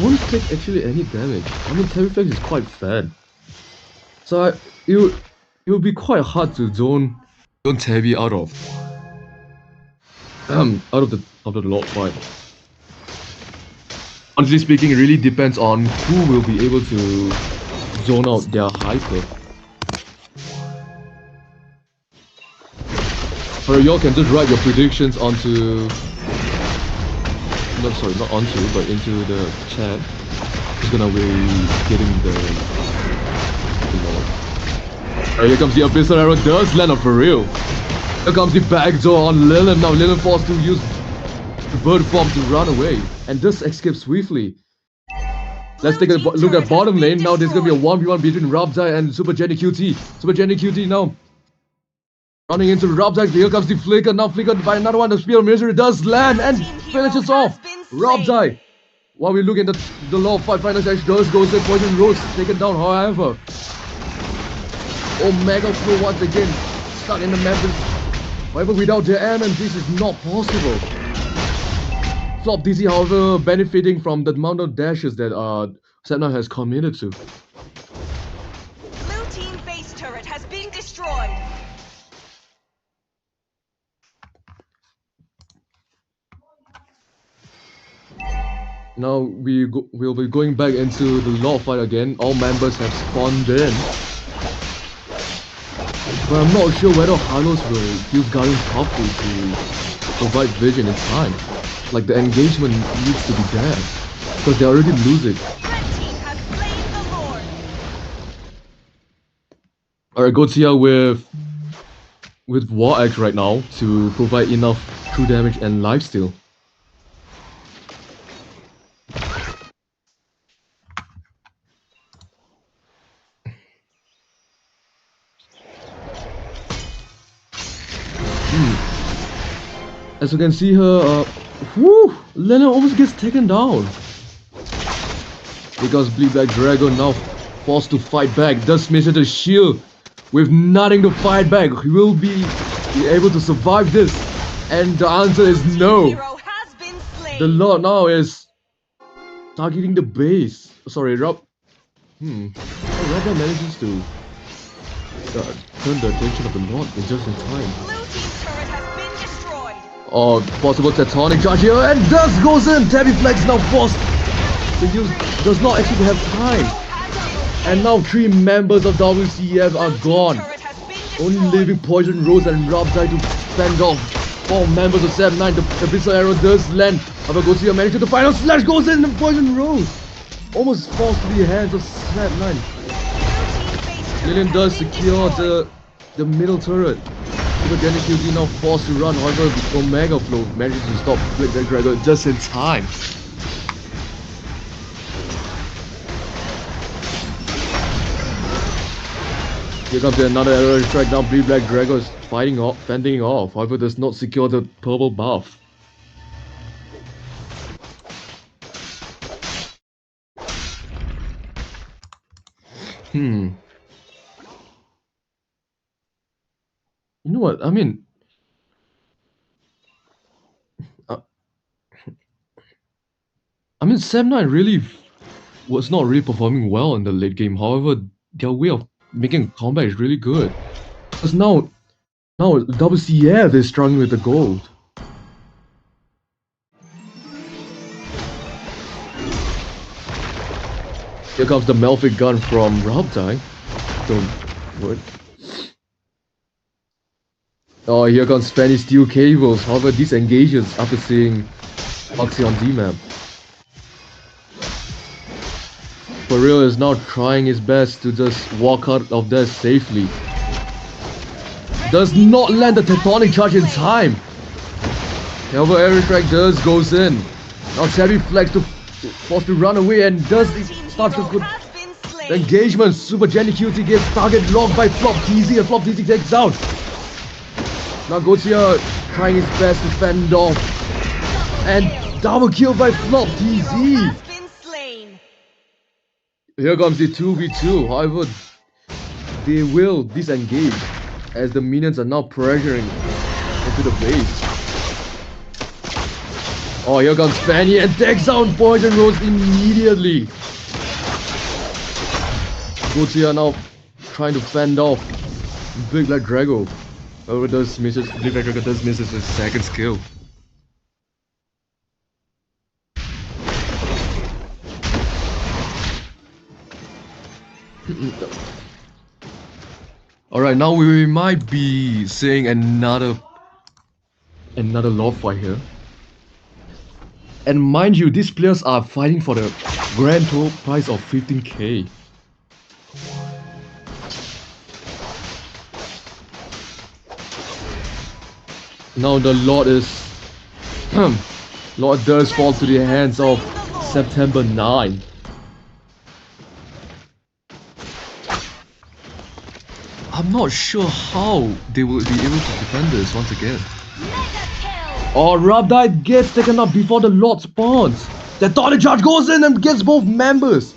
won't take actually any damage. I mean, Terry Flex is quite fat, so it will be quite hard to zone Tabby out of the Lord fight. Honestly speaking, it really depends on who will be able to zone out their hyper. Or y'all can just write your predictions onto... No, sorry, not onto, but into the chat. It's gonna be getting the... Alright, here comes the Abyssal Arrow, does land up for real. Here comes the backdoor on Lilin. Now Lilin forced to use the bird form to run away. And does escape swiftly. Let's take a look at bottom lane. Now there's gonna be a 1v1 between Robzai and Super Jenny QT. Super Jenny QT now running into Robzai. Here comes the flicker. Now flickered by another one. The Spear of Misery does land and finishes off Robzai. While we look at the law of fight, final dash does go to Poison Rose taken down, however. Omega Flow once again stuck in the members. However, without their airman, this is not possible. Flop DC, however, benefiting from the amount of dashes that Setna has committed to. Blue team base turret has been destroyed. Now we'll be going back into the law fight again. All members have spawned in. But I'm not sure whether Halos will use Guardian properly to provide vision in time. Like the engagement needs to be there. Because they're already losing. Red team has slain the Lord. Alright, Godzilla with War Axe right now to provide enough true damage and lifesteal. As you can see her, Lena almost gets taken down. Because Bleed Black Dragon now forced to fight back, does miss the shield with nothing to fight back. He will be able to survive this. And the answer is no. The Lord now is targeting the base. Sorry, Rob. Rob manages to turn the attention of the Lord in just in time. Oh, possible Tectonic charge here, and does goes in! Tabby Flex now forced to use, does not actually have time. And now 3 members of WCF are gone. Only leaving Poison Rose and Robzai to fend off 4 members of Sab 9. The Abyssal Arrow does land. However, Godzilla manages the final slash, goes in, and Poison Rose almost falls to the hands of Sab 9. Lillian does secure the middle turret. Super Jenny QT now forced to run, however the Omega Flow manages to stop Black Dragon just in time. Here comes another arrow strike. Now Bleed Black Dragon is fending off, however does not secure the purple buff. You know what? I mean, Sam 9 really was not really performing well in the late game. However, their way of making combat is really good. Because now WCF is struggling with the gold. Here comes the Melfic gun from Robzai. What? Oh, here comes Fanny Steel Cables. However, disengages after seeing Oxy on D-map. Real is now trying his best to just walk out of there safely. Does not land the Tectonic charge in time. However, Air Strike goes in. Now Tabby Flex forced to run away and does start to good engagement. Super Jenny QT gets target locked by Flop TZ and Flop TZ takes out. Now Godzilla trying his best to fend off. And double kill by Flop TZ. Here comes the 2v2, however, they will disengage as the minions are now pressuring into the base. Oh, here comes Fanny and takes out Poison Rose immediately. Godzilla now trying to fend off Big Black Drago. However, Big Black Drago does miss his second skill. Alright, now we might be seeing another love fight here. And mind you, these players are fighting for the grand total prize of 15k. Now the lot is Lord does fall to the hands of September 9. I'm not sure how they will be able to defend this once again. Oh, Rabdite gets taken up before the Lord spawns. The Tonic Charge goes in and gets both members.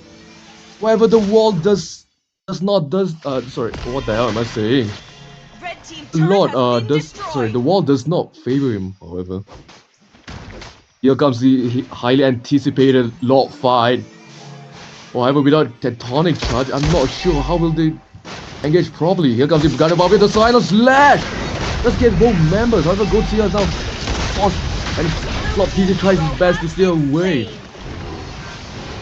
Whatever the wall sorry, what the hell am I saying? The Lord the wall does not favor him, however. Here comes the highly anticipated Lord fight. However, without Tectonic Charge, I'm not sure how will they engage properly. Here comes the Gunabab with the Silent Slash! Let's get both members. However, Godzilla is now forced and Slot TC tries his best to steer away.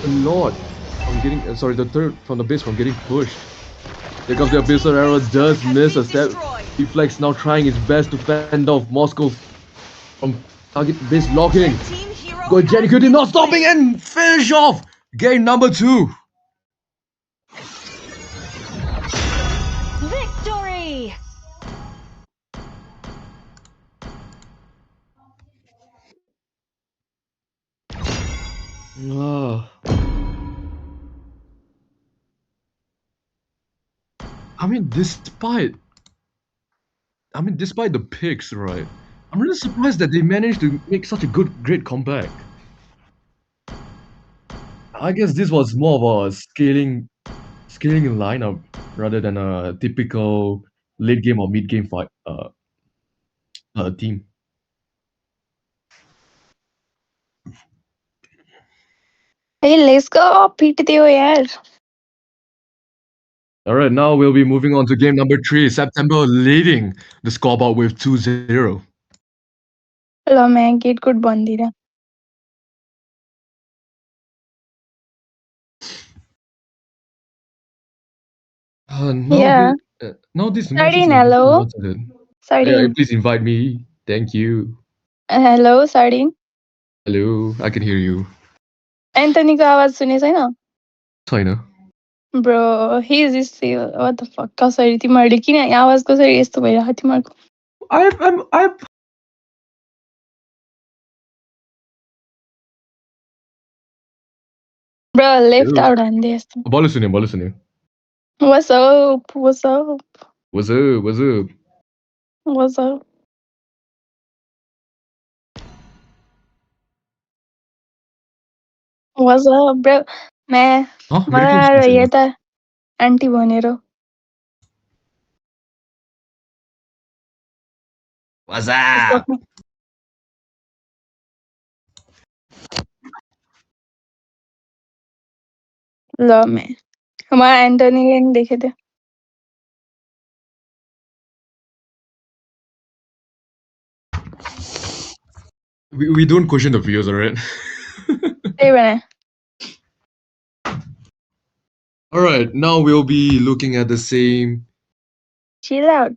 The Lord from getting the third from the base from getting pushed. Here comes the Abyssal Arrow, does miss a step. Deflex now trying his best to fend off Moscow from target base locking. Go Jenny Cutie not stopping and finish off game number 2. Victory! Despite the picks, right? I'm really surprised that they managed to make such a great comeback. I guess this was more of a scaling lineup rather than a typical late game or mid game fight team. Hey, let's go. पीट दियो यार. Alright, now we'll be moving on to game number 3. September leading the scoreboard with 2-0. Hello, man. Get good bandira. Yeah. No, this Sardine, hello. Yeah, Sardine. please invite me. Thank you. Hello, Sardine. Hello, I can hear you. Anthony को आवाज सुने छैन? छैन. Bro, he is this what the fuck? कसरी तिमीहरूले किन आवाज कसरी यस्तो भइरहेको तिमीहरूको? I've Bro, left out हान्दे यस्तो. Bolu सुन्यो. What's up? What's up? What's up? What's up? What's up, bro? मैं मलाई यता आन्टी भनेर. What's up? ल मैं एन्टनीले नि देखेको थियो. We don't question the viewers, alright? त्यही भने. Alright, now we'll be looking at the same. Chill out,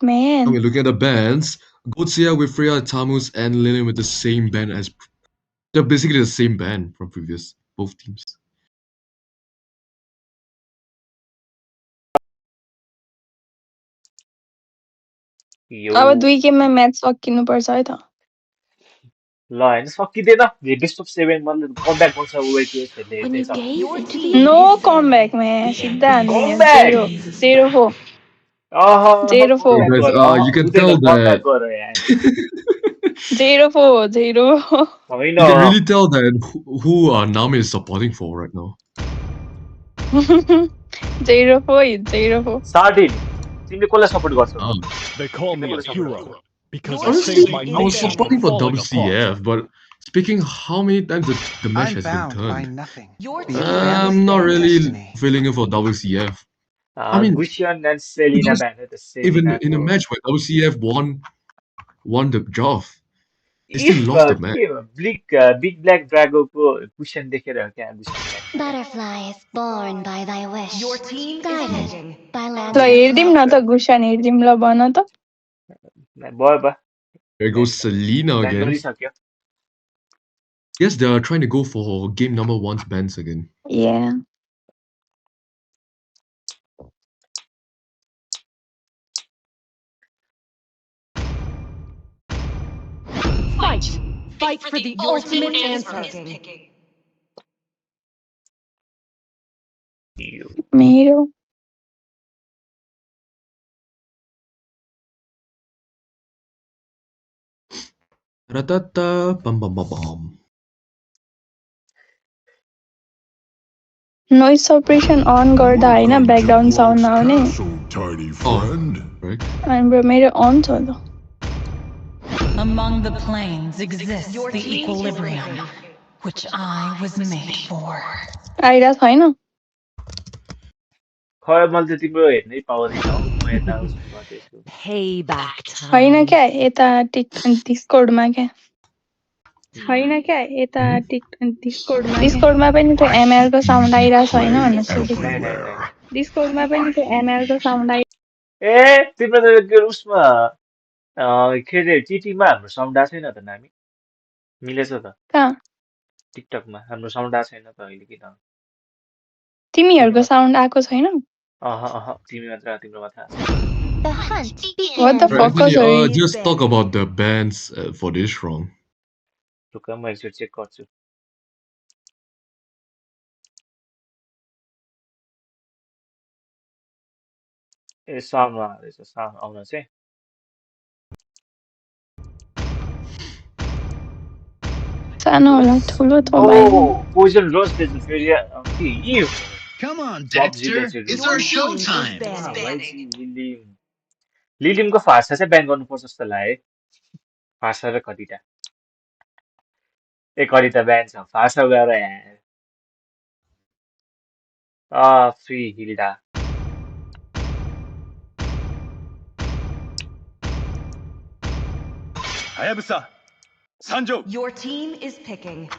man. Now we're looking at the bands. Godzilla with Freya, Tamus, and Lillian with the same band as. They're basically the same band from previous both teams. अब 2 गेममा match सकिनुपर्छ है त. ल हैन सकिदैन best of 7 मतलब comeback गर्छ वेटिएसले त्यसमा no comeback म्यान सिधा हान्दियो 0-4 You can tell that 0-4 you can really tell that who Nami is supporting for right now. 0-4 Sardine तिमीले कसलाई सपोर्ट गर्छौ? They call me a hero because I Honestly, saved my I was nation supporting from for falling WCF, apart. but speaking how many times the match has been turned, I'm not really feeling it for WCF. I mean, Gusion and Selena band even in a match where WCF won the job, They still lost the match. Big Black Drago को cushion देखेर क्या cushion Butterfly is born by thy wish. Your team guided by land. ल हेरिदिउँ न त गुसान हेरिदिउँ ल भन त भयो There goes Selena ban again. गरिसक्यो Yes, they are trying to go for game number 1's bans again. Yeah. Fight for the ultimate answer. मेरो Ratata bum bum bum bum. Noise suppression on गर्दा हैन background sound नआउने हाम्रो मेरो अन छ त Among the planes exists the equilibrium, which I was made for. आइरा छैन खै मैले त तिम्रो हेर्नै पाउँदिन हौ म यता गर्दैछु Payback छैन time. क्या यता डिस्कर्डमा क्या छैन क्या यता डिस्कर्डमा पनि त्यो एमएल को साउन्ड आइरहेको छैन भन्नु सोधेको डिस्कर्डमा पनि त्यो एमएल को साउन्ड ए तिम्रो त उसमा के अरे टिटीमा हाम्रो साउन्ड आएको छैन त नामी मिलेछ त कहाँ टिकटकमा हाम्रो साउन्ड आएको छैन त अहिले किन तिमीहरूको साउन्ड आएको छैन तिमी मात्र तिम्रो मात्र The hunt What the Right, fuck Anthony, sorry just talk about the bans for this round. ढुक्क म एकचोटि चेक गर्छु ए साउन्डमा रहेछ साउन्ड आउन चाहिँ सानो होला ठुलो त भयो पोइजन रोज दाजु फेरि के यी Come on, Dexter. It's our showtime. लिलिमको फार्सा चाहिँ ब्यान गर्नुपर्छ जस्तो लाग्यो फार्सा र कतिटा ए कतिटा ब्यान छ फार्सा गएर free Hilda Hayabusa, Sanjo. Your team is picking.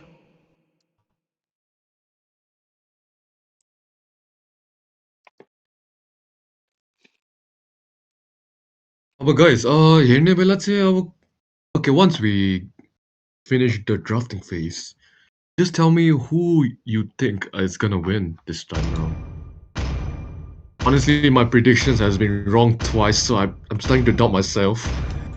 But guys, हेर्ने बेला चाहिँ अब okay, once we finish the drafting phase, just tell me who you think is gonna win this time around. Honestly, my predictions has been wrong twice, so I'm starting to doubt myself.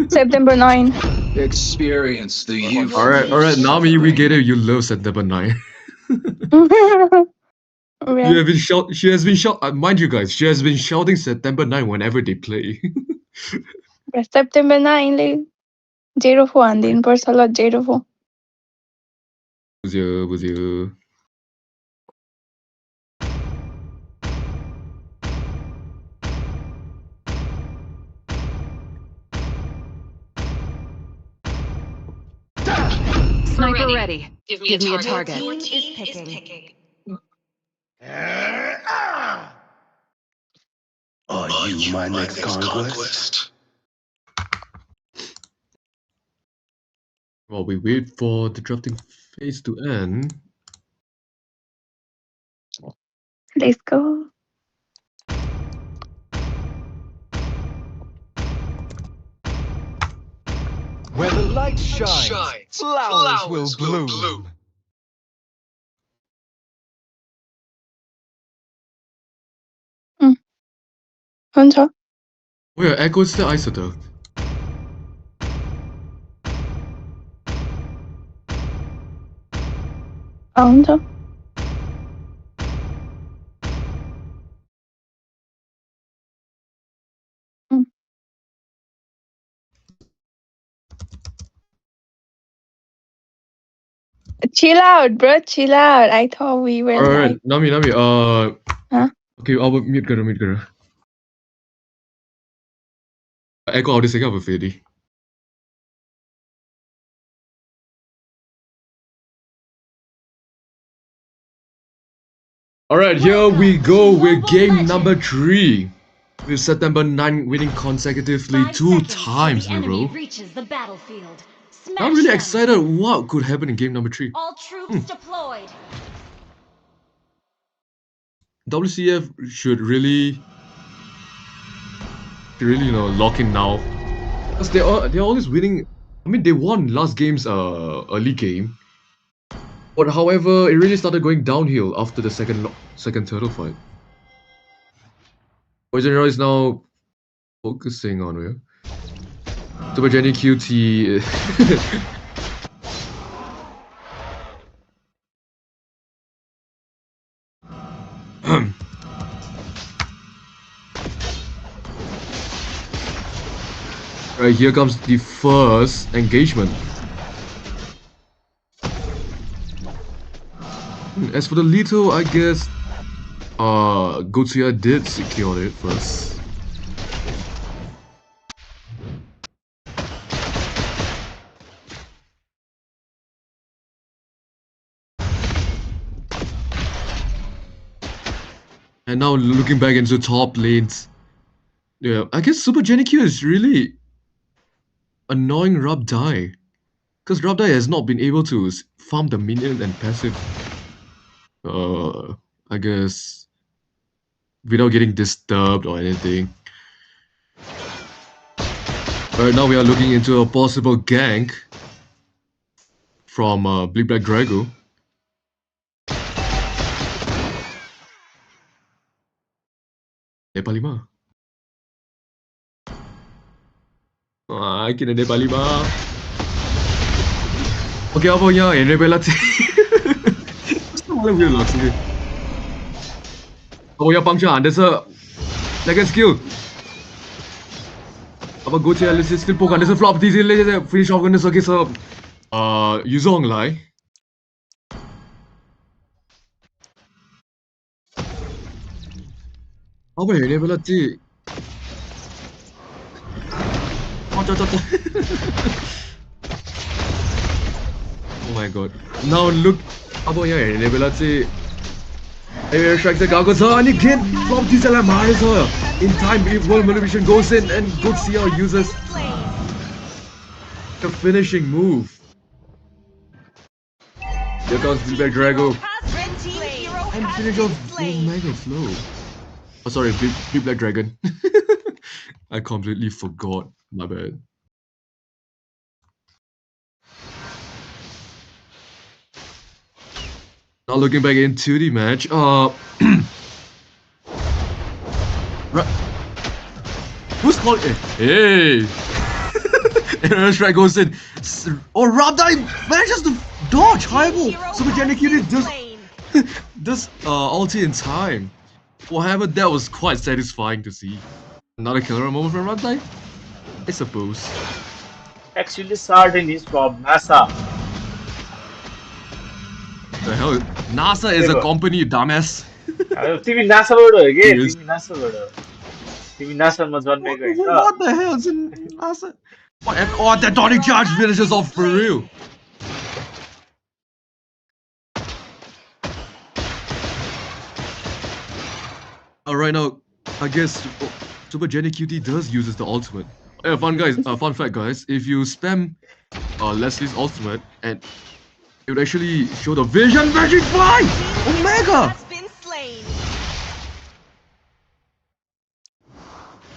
September 9 Experience the youth. All right, Nami, we get it. You love September 9. She has been mind you guys, she has been shouting September 9 whenever they play. September 9 ले 04 हान्दिनु पर्छ ल 04 बुझ्यो Sniper ready. Give me a target. Your team is picking. Are you my next conquest? While we wait for the drafting phase to end. Let's go. Where the light shines, flowers will bloom. हुन्छ Oh yeah, Echo's the isotope. हुन्छ Chill out, bro. Chill out. I thought we were Alright, Nami. Huh? Okay, अब mute करो. Echo आउँदैछ क्या अब फेरि. Alright, here we go with game number 3. With September 9 winning consecutively 2 times in a row. Reaches the battlefield. I'm really excited what could happen in game number 3. All troops deployed. WCF should really lock in now. Because they're always winning. I mean, they won last game's early game. But however, it really started going downhill after the second turtle fight. Poison Roy is now focusing on where? Super Jenny QT. Right, here comes the first engagement. As for the lethal, I guess Gotsuya did secure it first. And now looking back into top lanes. Yeah, I guess Super Jenny Q is really annoying Rabdai. Because Rabdai has not been able to farm the minion and passive, I guess, without getting disturbed or anything. Right now we are looking into a possible gank from Big Black Drago. Nepali mah. Kena Nepali mah. Okay, apa yang ini bela tu? Malah weird lah sini. Apa yang puncture? There's a second skill. Apa go to Alice skill poke? There's a flop. This is finish off गर्न सकेछ. Yuzongलाई. अब हेर्ने बेला चाहिँ Oh my god. Now look, अब यहाँ हेर्ने बेला चाहिँ air strike चाहिँ गएको छ अनि गेम फ्लप दिसलाई मारेछ. In time, if world motivation goes in and Gotsuya uses the finishing move. Here comes Big Black Drago. And finish off Mega Flow. Oh, sorry, Big Black Dragon. I completely forgot. My bad. Now looking back into the match, who's calling it? Hey! And strike goes in. Oh, Rabdai manages to dodge Highball! Super Jenny Q does ulti in time. However, that was quite satisfying to see. Another killer moment from Rabdai? I suppose. Actually, Sardin is from NASA. The hell? NASA is a company, you dumbass. तिमी नासाबाट हो के तिमी नासाबाट हो तिमी नासामा जन्मेको हैन What the hell is in NASA? Oh, that tonic charge finishes off for real. Alright, now I guess Super Jenny QT does uses the ultimate. Yeah, fun fact guys, if you spam Leslie's ultimate and it would actually show the Vision Magic Fly! Omega!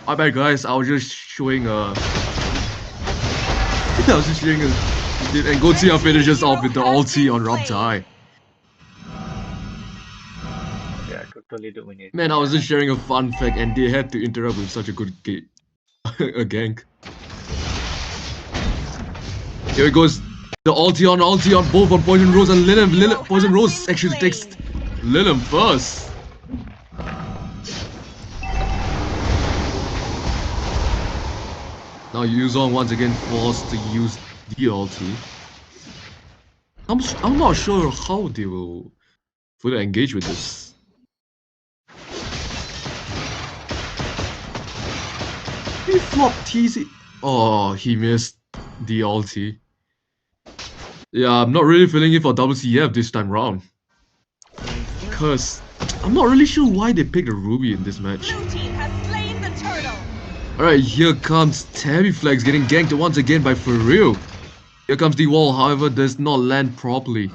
My bad guys, I was just showing and Gotsuya finishes off with the ulti on Rabdai. Yeah, totally dominated. Man, I was just sharing a fun fact and they had to interrupt with such a good a gank. Here it goes. The ulti on both on Poison Rose and Lilim. Poison Rose actually takes Lilim first. Now Yuzong once again forced to use the ulti. I'm not sure how they will fully engage with this. He flopped TC. Oh, he missed the ulti. Yeah, I'm not really feeling it for WCF this time round. Because I'm not really sure why they picked a Ruby in this match. Alright, here comes Tabby Flags getting ganked once again by For Real. Here comes the wall, however, does not land properly.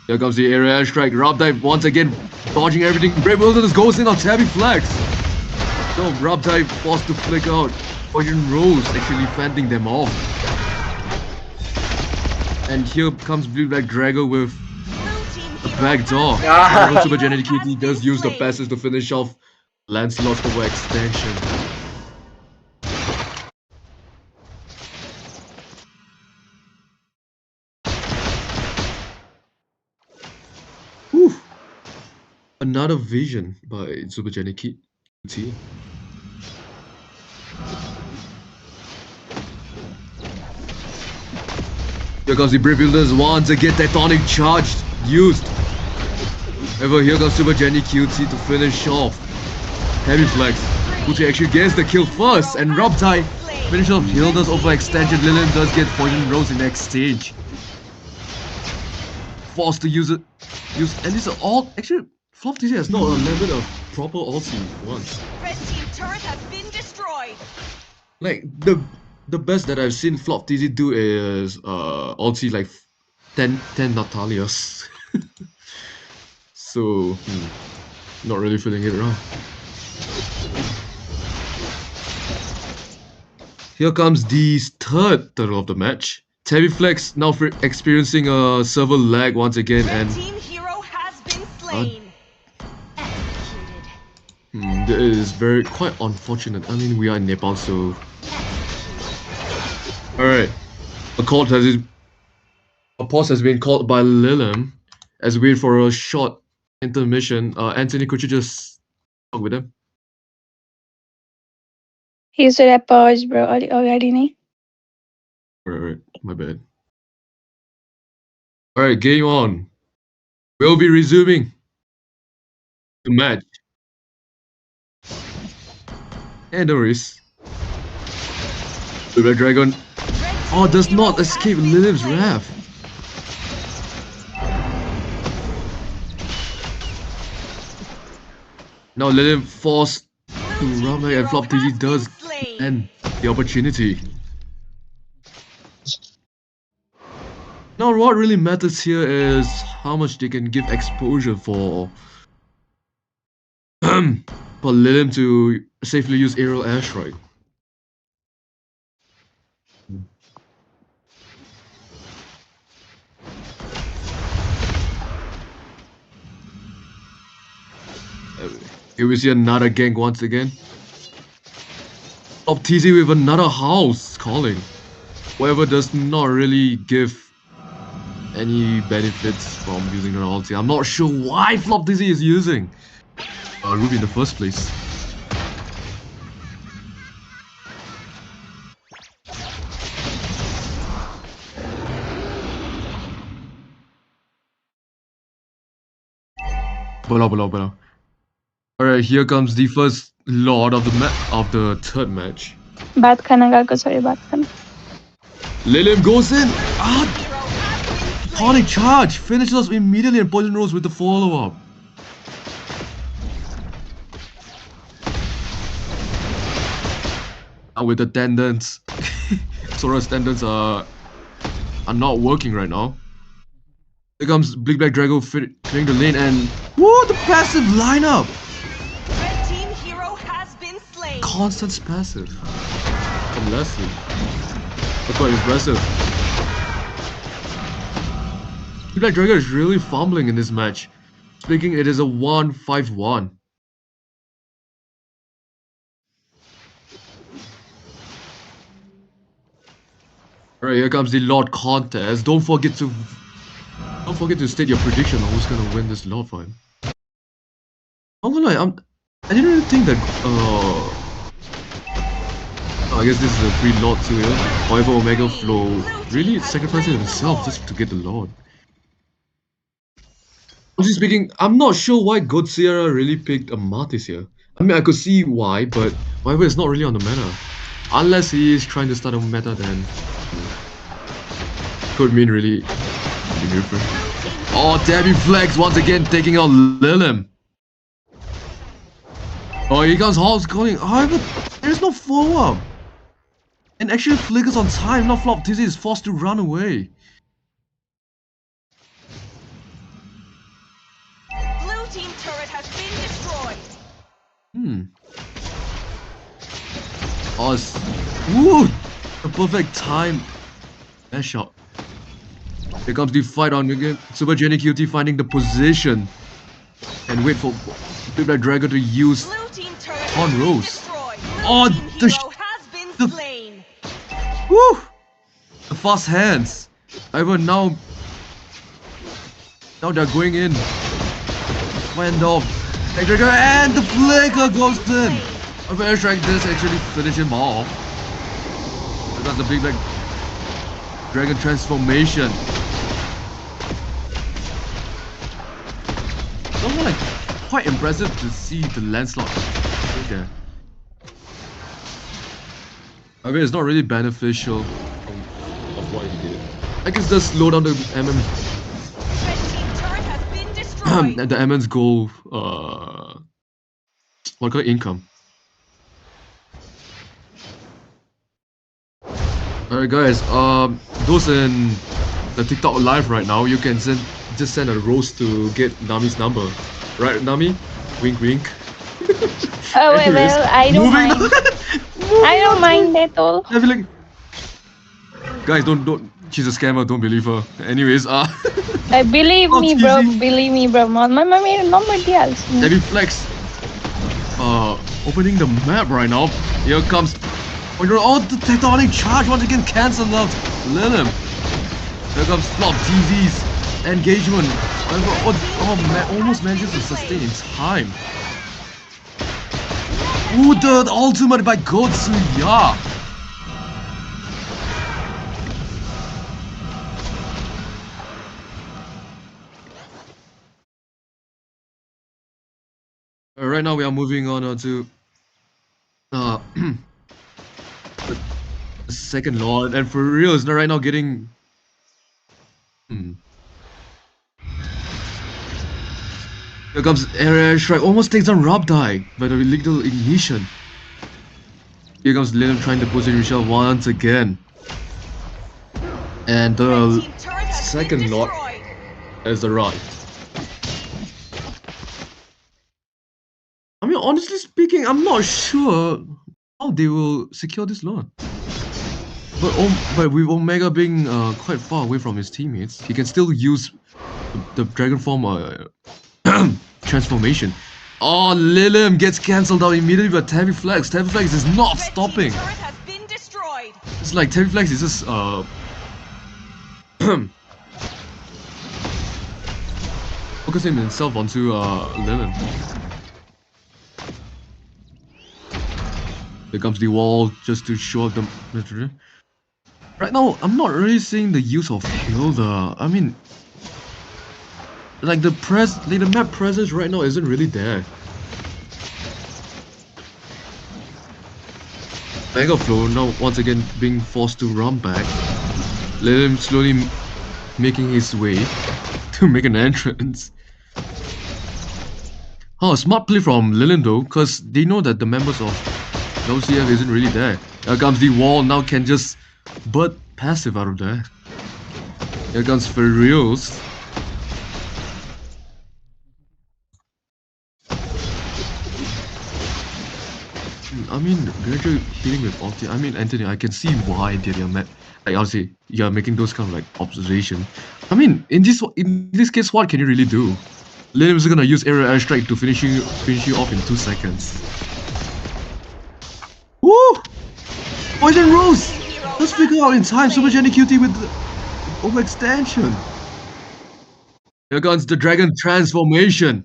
Here comes the area strike. Rub dive once again, dodging everything. Brave Wilderness goes in on Tabby Flags. So Rub dive forced to flick out. Poison Rose actually fending them off. And here comes Blue Black Drago with a backdoor. However, Super Genetic QT does use the passes to finish off Lancelot's over extension. Whew. Another vision by Super Genetic QT. Here comes the Brave Builders once again, Tectonic Charge used. However, here comes Super Jenny QT to finish off. Heavy Flex. QT actually gets the kill first, and Robtai finishes off Hilda's over extension. Lillian does get Poison Rose in the exchange. Forced to use it. Use at least an alt. Actually, Flop TC has not landed a proper ulti once. Red team turret has been destroyed. Like the best that I've seen Flop TC do is ulti like 10 Natalias. So not really feeling it around. Here comes the third turtle of the match. Tabby Flex now experiencing a server lag once again, and Team hero has been slain. Executed. That is quite unfortunate. I mean, we are in Nepal, so alright. A pause has been called by Lilum as we wait for a short intermission. Anthony, could you just talk with him? He should have paused, bro, already. Alright, my bad. Alright, game on. We'll be resuming the match. And no worries. The Red Dragon does not escape Lilith's wrath. Now Lilith forced to run away, and Flop TG does end the opportunity. Now what really matters here is how much they can give exposure for Lilith to safely use aerial airstrike. Here we see another gank once again. Top TZ with another house calling. However, does not really give any benefits from using an ulti. I'm not sure why Flop TZ is using Ruby in the first place. Bala. Alright, here comes the first lord of the third match. बात खाना गएको छ रे बात खाना. Lilith goes in. Tonic charge finishes us immediately, and Poison Rose with the follow-up. Now with the tendons, Sora's tendons are not working right now. Here comes Big Black Drago clearing the lane, and whoa, the passive lineup! Red team hero has been slain. Constant passive from Leslie. That's quite impressive. Big Black Drago is really fumbling in this match. Speaking, it is a 1-5-1. Alright, here comes the Lord contest. Don't forget to state your prediction on who's gonna win this Lord fight. I'm gonna lie, I didn't really think that I guess this is a free Lord too here. However, Omega Flow really sacrificing himself just to get the Lord. Honestly speaking, I'm not sure why God Sierra really picked Amatis here. I mean, I could see why, but however, it's not really on the meta. Unless he is trying to start a meta, then could mean really different. Oh, Tabby Flex once again taking out Lilim. Oh, here comes Halls calling. However, there's no follow-up. And actually flickers on time, now Flop TZ is forced to run away. Blue team turret has been destroyed. Woo! A perfect time. That shot. Here comes the fight on again. Super Jenny QT finding the position. And wait for Big Black Dragon to use on Rose. Oh, woo! The fast hands. However, now they're going in. Went off. And the flicker goes in. A very strike this actually finish him off. Because the Big Black Dragon transformation. Also like quite impressive to see the landslide there. I mean, it's not really beneficial of what he did. I guess just slow down the MM. The MN's goal, what call it, income. Alright guys, those in the TikTok live right now, you can just send a rose to get Nami's number. Right, Nami? Wink wink. Oh, well, I don't mind. I don't mind at all. I feel like, guys, don't. She's a scammer. Don't believe her. Anyways, Believe me, bro. Believe me, bro. My nobody else. Heavy Flex. Opening the map right now. Here comes. Oh, you're all the tectonic charge once again cancelled out. Lilim. Here comes Flop TZ's engagement. Almost manages to sustain in time. Ooh, the ultimate by Gotsuya! Right now we are moving on to the second Lord, and for real is right now getting Here comes Air Strike, almost takes on Robdai by the illegal ignition. Here comes Lilim trying to position himself once again. And the second Lord has arrived. I mean, honestly speaking, I'm not sure how they will secure this Lord. But with Omega being quite far away from his teammates, he can still use the Dragon Form transformation. Oh, Lilim gets cancelled out immediately by Heavy Flex. Heavy Flex is not stopping. It's like Heavy Flex is just focusing himself onto Lilim. Here comes the wall just to show up the. Right now, I'm not really seeing the use of Hilda. I mean, like the map presence right now isn't really there. Mega Flow now once again being forced to run back. Lilim slowly making his way to make an entrance. Oh, smart play from Lilim though, cause they know that the members of WCF isn't really there. Here comes the wall, now can just bird passive out of there. Here comes for reals. I mean, Gregory hitting with ulti. I mean, Anthony, I can see why you're mad. Like, I'll say you're making those kind of like observation. I mean, in this case, what can you really do? Lilim is gonna use aerial airstrike to finish you off in 2 seconds. Woo! Poison Rose! Let's figure out in time. Super Jenny QT with the overextension. Here comes the Dragon transformation.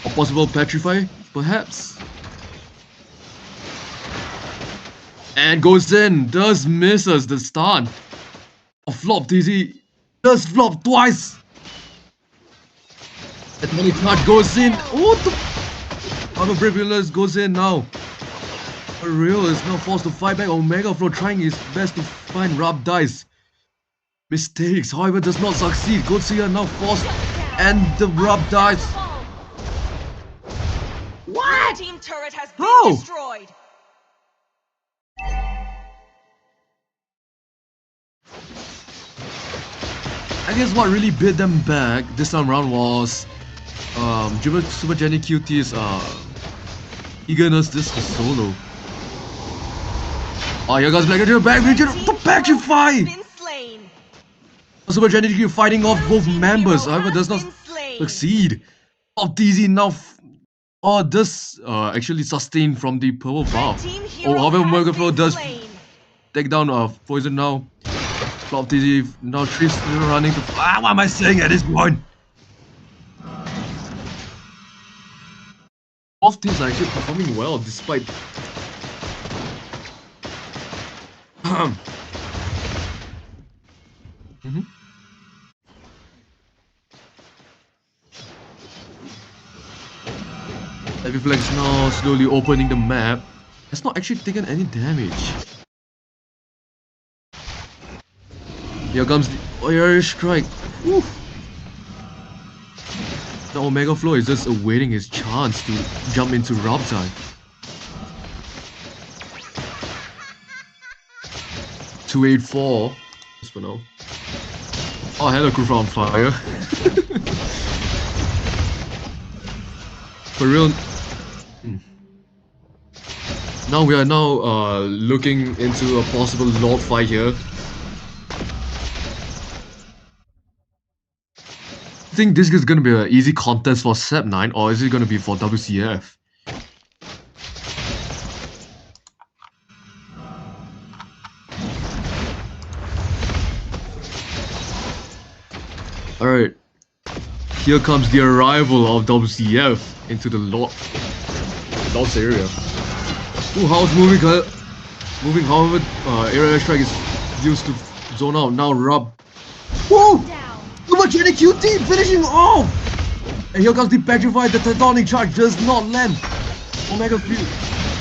A possible petrify, perhaps. And goes in, does misses the stun. A flop TZ, does flop twice. That money charge goes in. What the? Auto Brave goes in now. A real is now forced to fight back. Omega Flow trying his best to find Rab dice. Mistakes, however, does not succeed. Gotsuya now forced, and the Rab dies. What? Team turret has been How? destroyed. I guess what really bit them back this time around was Super Jenny QT's eagerness this for solo. Oh, here goes Black Ranger back, Ranger, the Petrify! Super Jenny Q fighting off both members, however, does not succeed. Top TZ now does actually sustain from the purple buff. Oh, however, Marquvels does take down Poison now. Flop TZ now Trips running to. What am I saying at this point? Both teams are actually performing well despite. Heavy Flex now slowly opening the map. Has not actually taken any damage. Here comes the air strike. Woo. The Omega Flow is just awaiting his chance to jump into Robtime. 284 just for now. Oh, hello, crew on fire. For real. Now we are looking into a possible Lord fight here. I think this is gonna be an easy contest for Sep9, or is it gonna be for WCF? Alright. Here comes the arrival of WCF into the Lord's area. Ooh, how's moving? However, area strike is used to zone out. Now Rub. Whoa! Too much any QT finishing off! And here comes the Petrified. The Titanic charge does not land. Omega Field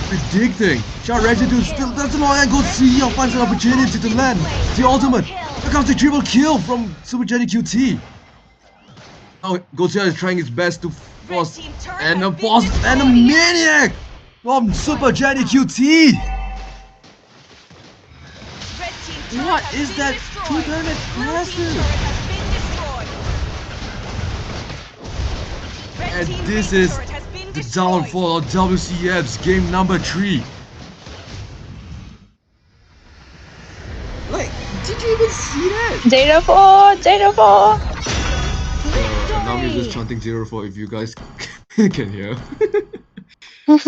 predicting. Char Residue still doesn't know and go see or finds an opportunity to land. The ultimate. Here comes the triple kill from Super Jenny QT. Now Godzilla is trying his best to force and a boss and a maniac from Super Jenny QT. What is that 2-turret master? And this is the downfall of WCF's game number 3. Like, did you even see that? 04! Nami is just chanting 04 if you guys can hear. But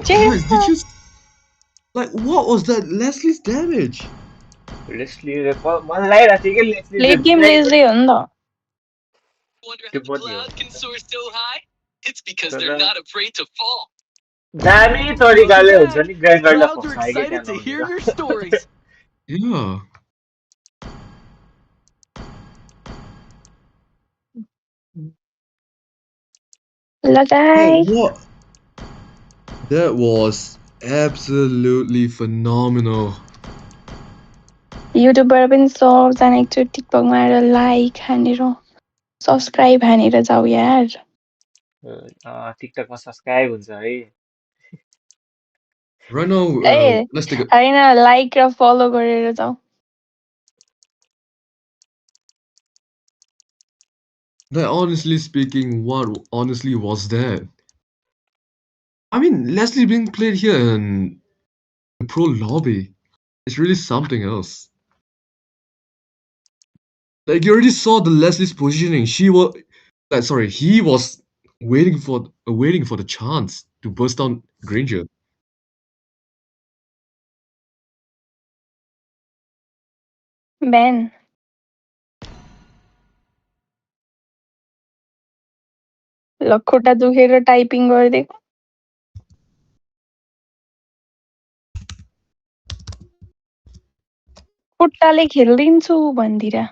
guys, did you... Like, what was that Leslie's damage? Leslie, one line, I think Leslie. Late game Leslie on the. Wonder how the cloud can soar so high? It's because they're not afraid to fall. Dami, sorry, gale हुन्छ नि grind गर्दा Clouds are फसाए के excited to hear त्यहाँ your stories. Yeah. Lagai. What? That was absolutely phenomenal. युट्युबबाट पनि सबजना एकचोटि टिकटकमा आएर लाइक हानेर सब्सक्राइब हानेर जाऊ यार टिकटकमा सब्स्क्राइब हुन्छ है Right now, ए let's take a... हैन लाइक र फलो गरेर जाऊ Like, honestly speaking, what honestly was that? I mean, Leslie being played here in the pro lobby is really something else. Like, you already saw the Leslie's positioning. He was waiting for the chance to burst down Granger. Ben ल खुट्टा दुखेर typing गरिदिएको खुट्टाले खेलिदिन्छु भन्दिरा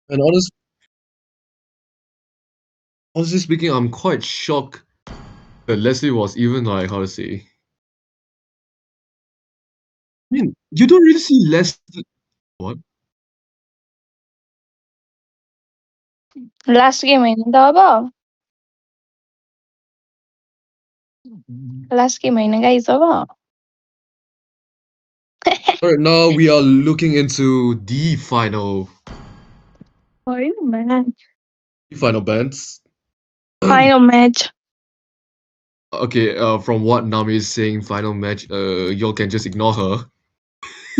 And honestly speaking, I'm quite shocked that Leslie was even like, how to say. I mean, you don't really see Leslie. What? Last game हैन त अब last game हैन guys अब Alright, now we are looking into the final bands. Final match. Okay, from what Nami is saying, final match, y'all can just ignore her.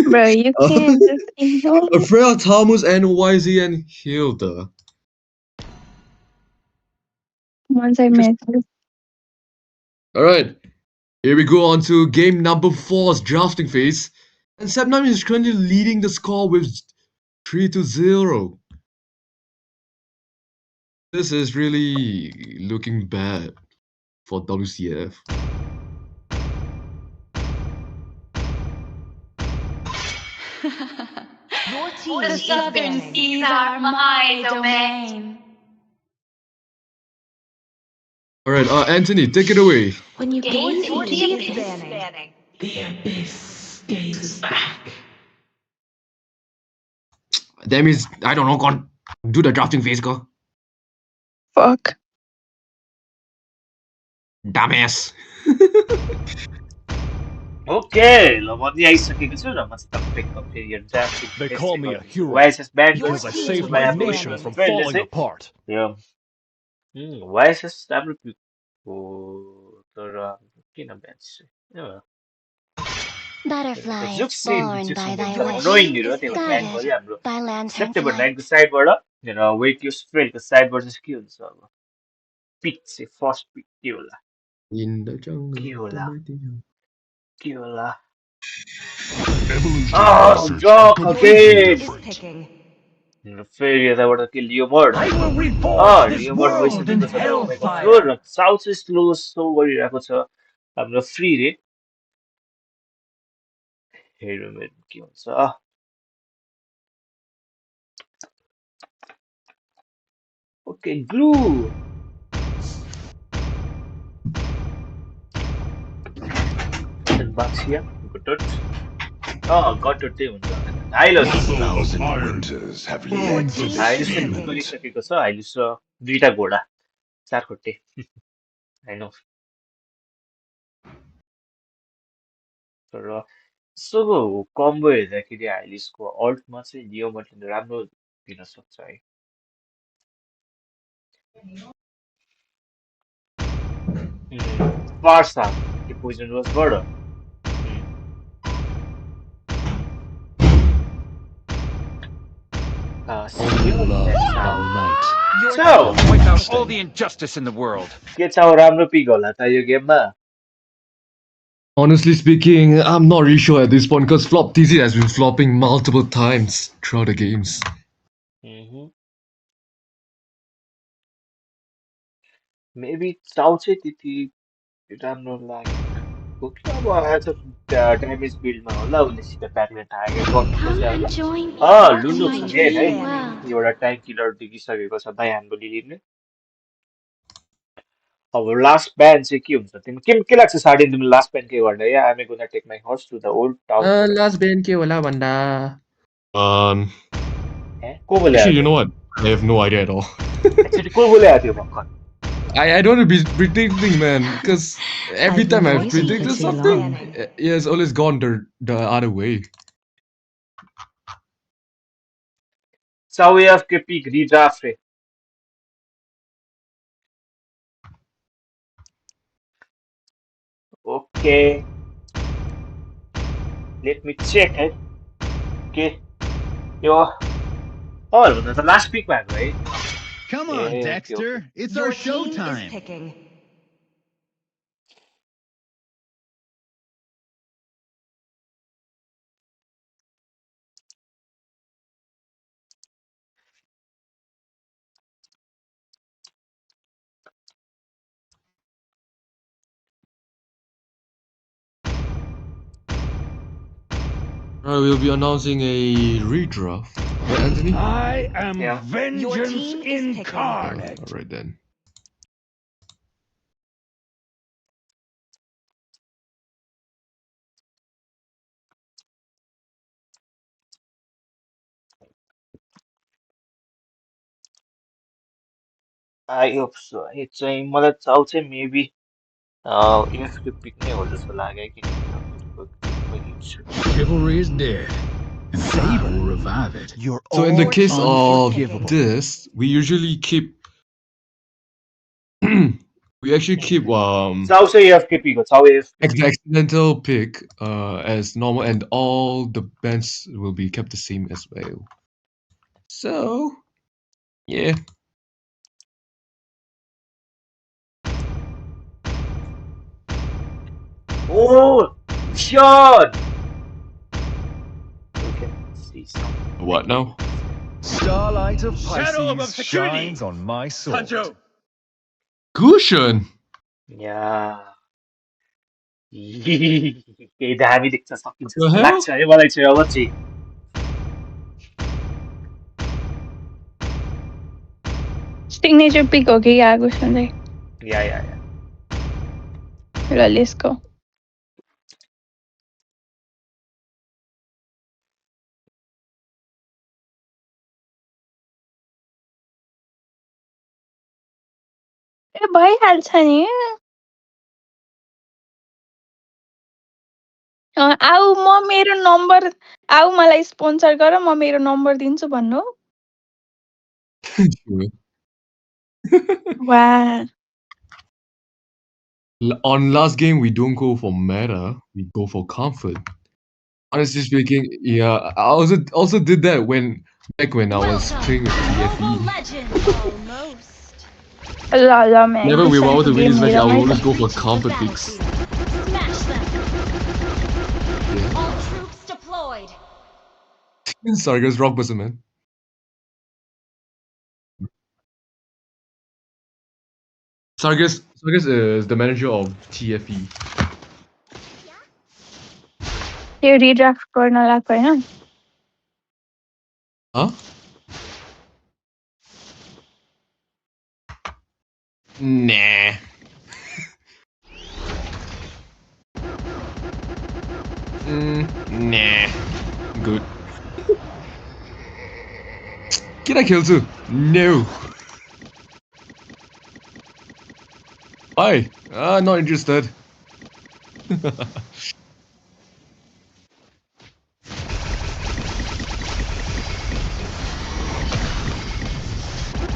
Bro, you can't just ignore it. Freya, Thomas, and YZ and Hilda. Once I met you. Alright, here we go on to game number 4's drafting phase. And Sebnam is currently leading the score with 3-0. This is really looking bad for WCF. Your team The is southern banning. seas are my domain. Alright, Anthony, take it away. When you gain your team is banning. That means, I don't know, gone. Do the drafting phase, go. Fuck. Dumbass. Okay, ल म पनि आइसकेको छु र म चाहिँ तपाईँको फेरि यो drafting They phase call चाहिँ me a गर्दैछु hero वाइएसएस ब्यान्ड because I गरिसकेको छु saved भाइ my हाम्रो nation मेरो from फ्रेन्डले falling चाहिँ apart. यो वाइएसएस राम्रो पिकको तर किन ब्यान्ड चाहिँ Butterflies जुक्सिन born by जुक्सिन thy knowing wish hero is त्यो ब्यान्ड guided गर्यो हाम्रो by lantern सेप्टेम्बर flight. 9 को साइडबाट वेट युस फ्रेन्डको साइडबाट चाहिँ के हुन्छ अब पिक चाहिँ फर्स्ट पिक के होला In the jungle. के होला के होला Evolution Doc Your again! team is picking. फेरि यताबाट के लियोमर्ड लियोमर्ड गइसकेको छ तपाईँको फ्लोर र साउथ इस्ट लो सो गरिरहेको छ हाम्रो फ्री रे हेरौँ के हुन्छ ओके ग्लू बाक्सिया गटट गटट चाहिँ हुन्छ होइन हाइलस हाइलस चाहिँ बुक गरिसकेको छ हाइलस र 2टा घोडा 4 खुट्टे होइन तर यसो कम्बो हेर्दाखेरि हाइलिसको अल्टमा चाहिँ लियोमर्ड राम्रो दिन सक्छ है पार्सा के Poisson रोजबाट Wipe out all the injustice in the world. के छ राम्रो पिक होला त यो गेममा Honestly speaking, I'm not really sure at this point because Flop TZ has been flopping multiple times throughout the games. Maybe चाउ चाहिँ त्यति राम्रो लागेन अब आज ड्यामेज बिल्डमा होला उसले सिधा ब्याटले टार्गेट गर्नु खोज्यो होला लुनु गेन है एउटा ट्याङ्क किलर देखिसकेको छ भाइ हाम्रो लिलीले अब लास्ट ब्यान्ड चाहिँ के हुन्छ तिमी के लाग्छ सार्डिन तिमीले लास्ट ब्यान्ड के गर्ने या I'm gonna take my horse to the old town last band के होला भन्दा को बोले Actually, you know what? I have no idea at all. Actually को बोले आयो त्यो भर्खर I don't want to be predicting, man, because every time I've predicted something, it has always gone the other way. So we have to pick redraft. Okay. Let me check it. Okay. Yo. Oh, that's the last pick, man, right? Come on, Dexter. It's our showtime. Picking. We'll be announcing a redraft. Right, Anthony? I am vengeance incarnate. Alright then. I hope so. It's मलाई चाउ चाहिँ maybe if to pick नै हो जस्तो लाग्यो किनकि Chivalry is dead. And Fate will revive it. So in the case of this, we usually keep we actually keep चाउसे AFK को चाउ AFK. the accidental pick as normal, and all the bands will be kept the same as well. So yeah. Oh, Sean! Okay, see something. What now? Starlight of Shadow of Pisces Obscurity. shines on my sword. Tanjo. Cushion. Yeah. केही दामी देख्छ सकिन्छ The जस्तो hell? लाग्छ है मलाई चाहिँ अब चाहिँ. Signature pick okay, yeah, Gushan. Yeah. Let's go. ए भइहाल्छ नि. आऊ म मेरो नम्बर आऊ मलाई स्पोन्सर गर म मेरो नम्बर दिन्छु भन्नु. Wow. On last game, we don't go for meta, we go for comfort. Honestly speaking, yeah, I also did that back when I was playing with TFE. ल man. Whenever we were about to win this match, I would game always go for comfort picks. Smash them. Yeah. All troops deployed. Sorry guys, wrong person, man. Sargas is the manager of TFE. त्यो redraft गर्न लाग्छ हैन. Huh? Nah. Nah. Good. Can I kill too? No. Why? Not interested.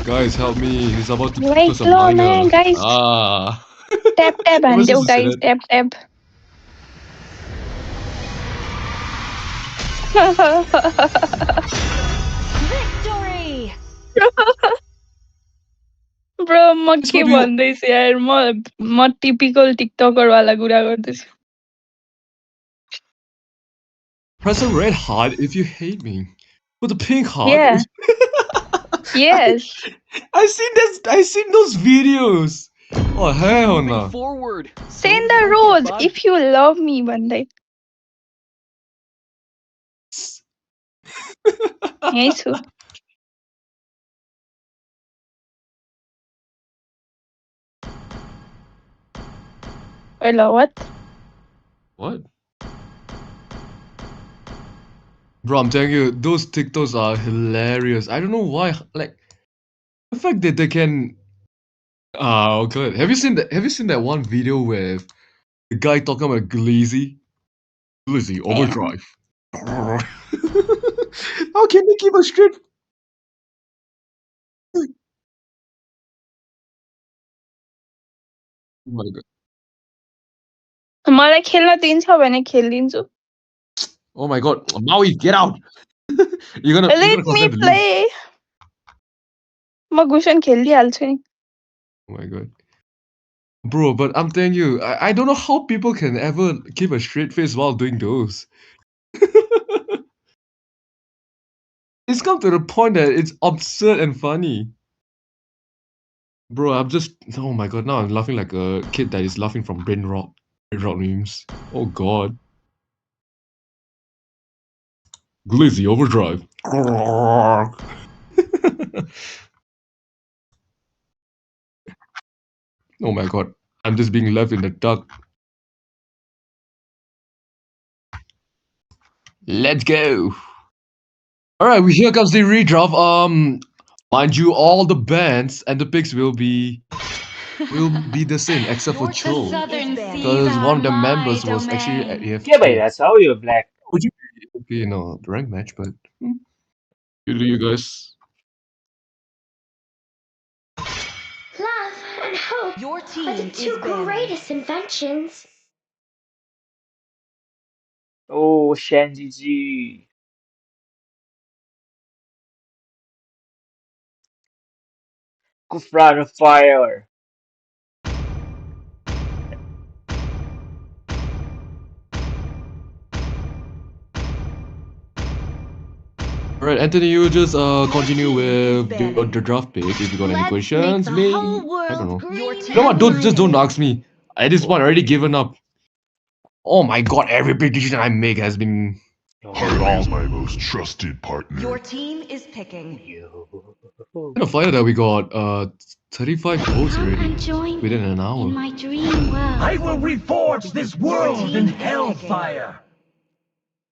Guys, help me. He's about to Wait, us a minor. man, guys. Tap हान्देऊ guys, tap. Victory! Bro, म के भन्दैछु यार, म typical TikToker वाला कुरा गर्दैछु. Press a red heart if you hate me. With a pink heart. Yeah. Yes. I seen those videos. Oh hell no. Forward. Send the rose if you love me भन्दै. यही छु. Hello, what? What? Bro, I'm telling you, those TikToks are hilarious. I don't know why. Like, the fact that they can. Okay. Have you seen that one video where the guy talking about Glizzy? Glizzy overdrive. How can they keep a straight? Oh my god. मलाई खेल्न दिन्छ भने खेलिदिन्छु. Oh my god, Maui, get out! you're gonna Let me play. म गुसन खेलिहाल्छु नि. Oh my god. Bro, but I'm telling you, I don't know how people can ever keep a straight face while doing those. It's come to the point that it's absurd and funny. Bro, oh my god, now I'm laughing like a kid that is laughing from brain rot memes. Oh god. Glizzy overdrive. Oh my god, I'm just being left in the dark. Let's go. Alright, here comes the redraft. Mind you, all the bands and the picks will be will be the same except for Cho. Southern seas Because one of the are members my was actually domain. at AF2. क्या भइरहेछ हौ यो black Would you be in a rank match, but you do you guys. Love and hope Your are team the two is banning. greatest inventions. Oh, Shanji ji. Kufran of fire. Alright, Anthony, you just continue with the draft pick if you got any questions. Me, I don't know. You know what? Don't ask me. At this point, I already given up. Oh my god, every big decision I make has been Harley is my most trusted partner. Your team is picking. kind of fire that we got 35 votes already within an hour. My dream world. I will reforge this world in hellfire.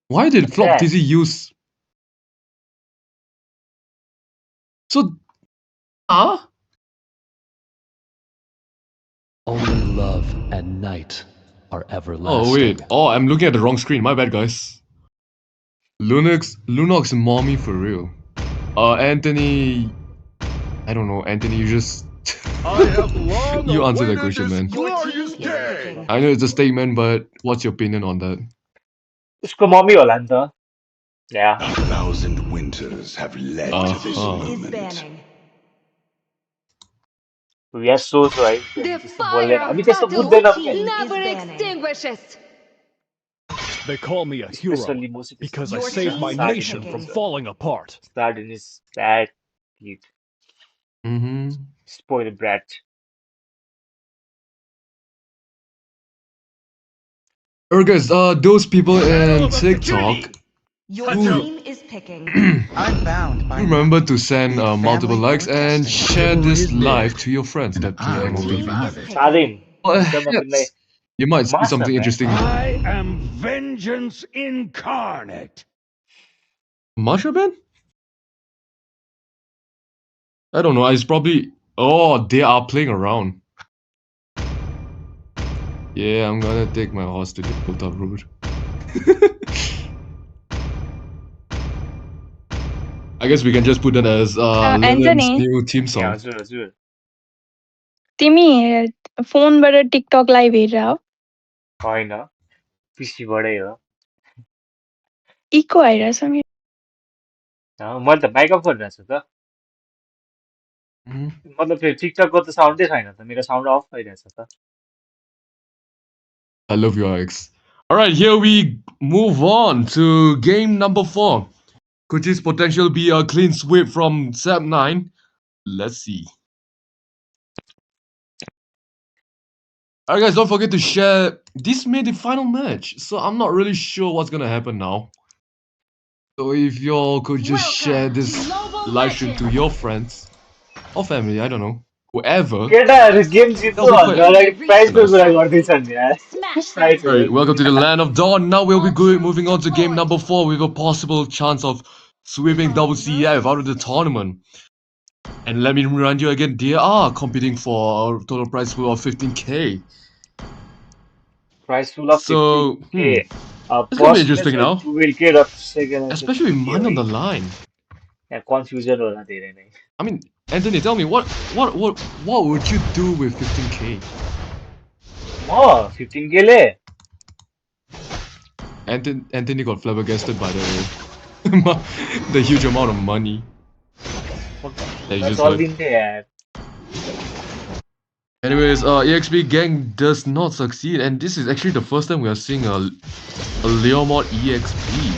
Why did Flop that? TZ use? So, Only love and night are everlasting. Oh wait. Oh, I'm looking at the wrong screen. My bad, guys. Lunox mommy for real. Anthony. I don't know, Anthony. You just. I have long you answer that awaited question, this man. glorious day. I know it's a statement, but what's your opinion on that? उसको mummy होला नि त Yeah. 1,000 winters have led to this moment. We are so sorry. The त्यस्तो fire बोल्दैन of हामी त्यस्तो battle बुझ्दैनौँ क्या never extinguishes. They call me a hero Especially most because I saved my nation from falling apart. Sardin is that kid. Mm-hmm. Spoiled brat. Alright, guys. Those people in TikTok. Your team is picking. I'm bound by Remember to send multiple likes and share this live to your friends that play MOB. Sardin. Perhaps you might see something interesting. I am vengeance incarnate. Masha Ben? I don't know. It's probably. Oh, they are playing around. Yeah, I'm gonna take my horse to the Hilltop Road. I guess we can just put that as Levin's Anthony, new team song. हजुर हजुर तिमी फोनबाट TikTok live हेरेर हो होइन पिसीबाटै हो eco आइरहेछ मेरो मैले त ब्याकअप गरिरहेको छु त मतलब फेरि टिकटकको त साउन्डै छैन त मेरो साउन्ड अफ भइरहेछ त I love your ex. Alright, here we move on to game number 4. Could this potential be a clean sweep from Sep 9? Let's see. Alright guys, don't forget to share. This may be the final match, so I'm not really sure what's gonna happen now. So if y'all could just share this live stream to your friends or family, I don't know. Whoever. केटाहरु game जित्नु भन्दा अगाडि प्राइजको कुरा गर्दैछन् यार Alright, welcome to the land of dawn. Now we'll be moving on to game number 4 with a possible chance of sweeping WCF out of the tournament. And let me remind you again, they are competing for a total prize pool of 15k. Prize pool of 15k. It's gonna be interesting now. 12k of second. Especially with money on the line. Yeah, confusion होला धेरै नै. I mean, Anthony, tell me what would you do with 15k? Oh, 15k ले. Anthony got flabbergasted by the huge amount of money. That's all in there. Anyways, EXP gang does not succeed, and this is actually the first time we are seeing a Leomod EXP.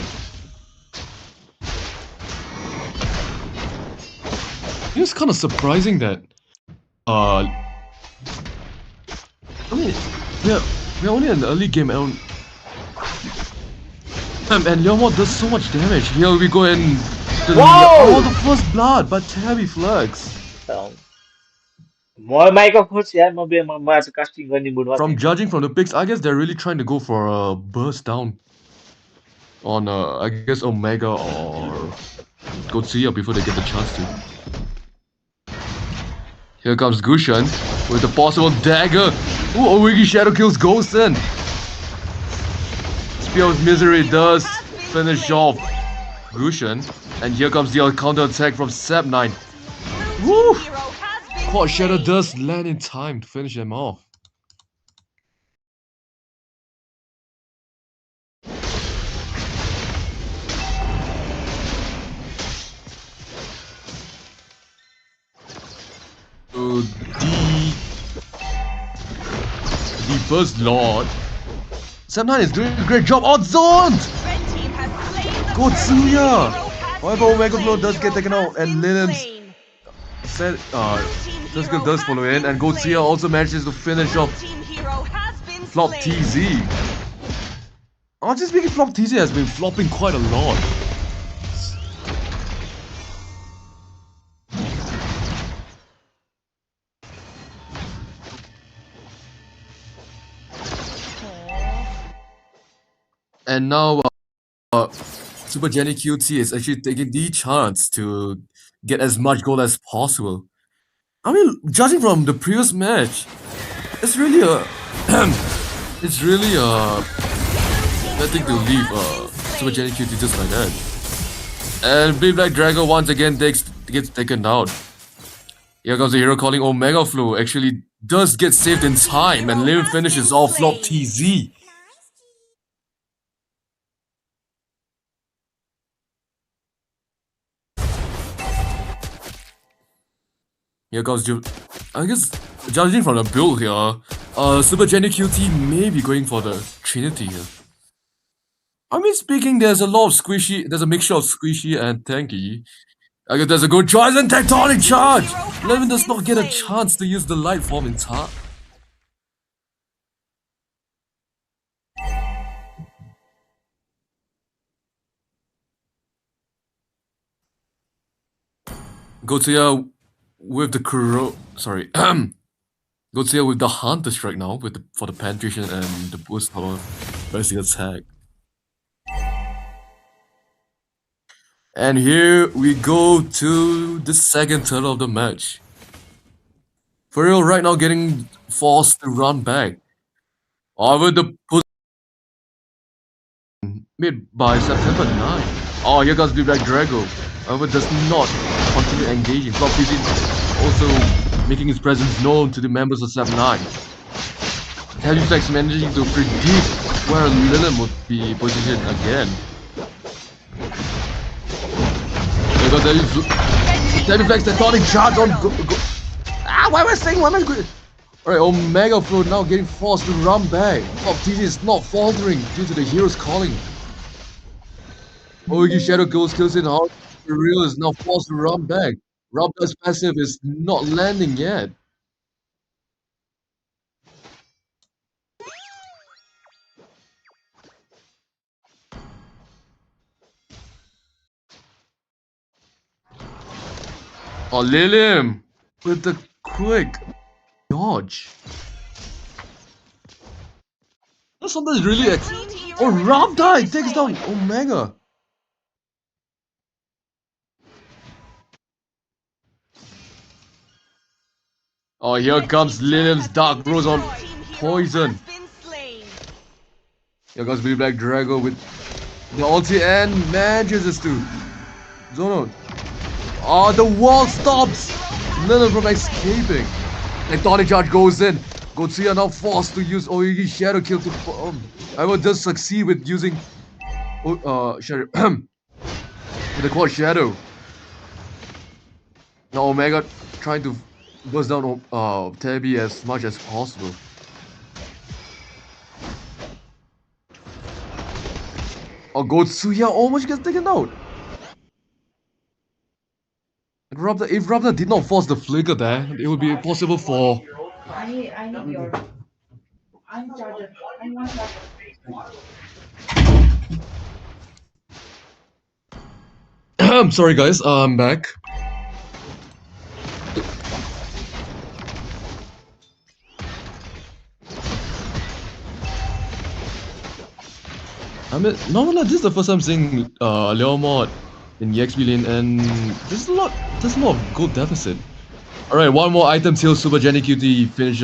It's kind of surprising that I mean we're only in the early game and Leomod does so much damage. Here we go and the first blood, but Tabby flags. From judging from the picks, I guess they're really trying to go for a burst down on I guess Omega or Godzilla before they get the chance to. Here comes Gushan with a possible dagger. Ooh, Owigi Shadow kills Ghosten. Spear of Misery does finish off Gushan. And here comes the counter attack from Sep9. Woo! Quad Shadow does land in time to finish him off. So the first Lord. Sep9 is doing a great job on zones! Gotsuya! However, Omega Flow does get taken out and Lilim's does follow in, and Gotsuya also manages to finish off Flop TZ. Honestly speaking, Flop TZ has been flopping quite a lot. And now Super Jenny QT is actually taking the chance to get as much gold as possible. I mean, judging from the previous match, it's really nothing to leave Super Jenny QT just like that. And Big Black Dragon once again gets taken out. Here comes the hero calling Omega Flow. Actually does get saved in time, and Lim finishes off Flop TZ. Here comes I guess judging from the build here, Super Jenny QT may be going for the Trinity here. I mean, speaking, there's a lot of squishy, there's a mixture of squishy and tanky. I guess there's a good choice and Tectonic Charge! Levin does not get a chance to use the light form in time. Gotsuya with the Gotsuya with the Hunter Strike now for the penetration and the boost power basic attack. And here we go to the second turn of the match. Furiel right now getting forced to run back. However, the push made by September 9. Oh, here comes Big Black Drago. However, does not continue engaging. Flop TZ also making his presence known to the members of Sep9. Halifax managing to predict where Lilim would be positioned again. Because Halifax Tectonic Charge on why am I saying one? Alright, Omega Flow now getting forced to run back. Flop TZ is not faltering due to the hero's calling. Owigi Shadow kills in hard. Real is now forced to run back. Robda's passive is not landing yet. Oh, Lilim with the quick dodge. That's something really oh, Robda takes down Omega. Oh, here comes Lilim's Dark Rose on Poison. Here comes Big Black Drago with the ulti and manages to Zono. Oh, the wall stops Lilim from escaping. Tectonic Charge goes in. Gotsuya now forced to use Oigi Shadow Kill to However, does succeed with using Shadow with the Quad Shadow. Now Omega trying to burst down Tabby as much as possible. Oh, Gotsuya almost gets taken out. If Rabda did not force the flicker there, it would be possible for. I need your. I'm charger. I want I'm sorry, guys. I'm back. I mean, normally this is the first time seeing Leomod in EXP lane, and there's a lot of gold deficit. Alright, one more item till Super Jenny QT finish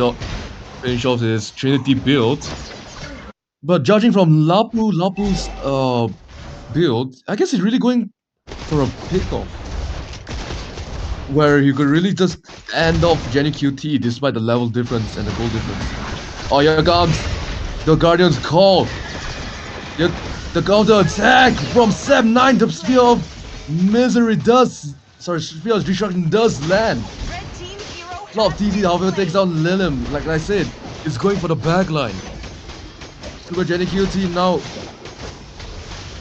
off his Trinity build. But judging from Lapu's build, I guess he's really going for a pickoff. Where you could really just end off Jenny QT despite the level difference and the goal difference. Oh, here comes the Guardian's call. The counter attack from Seb9. The Spear of Misery does. Sorry, Spear of Destruction does land. Flop TZ, however, takes down Lilim. Like I said, it's going for the backline. Super Jenny QT now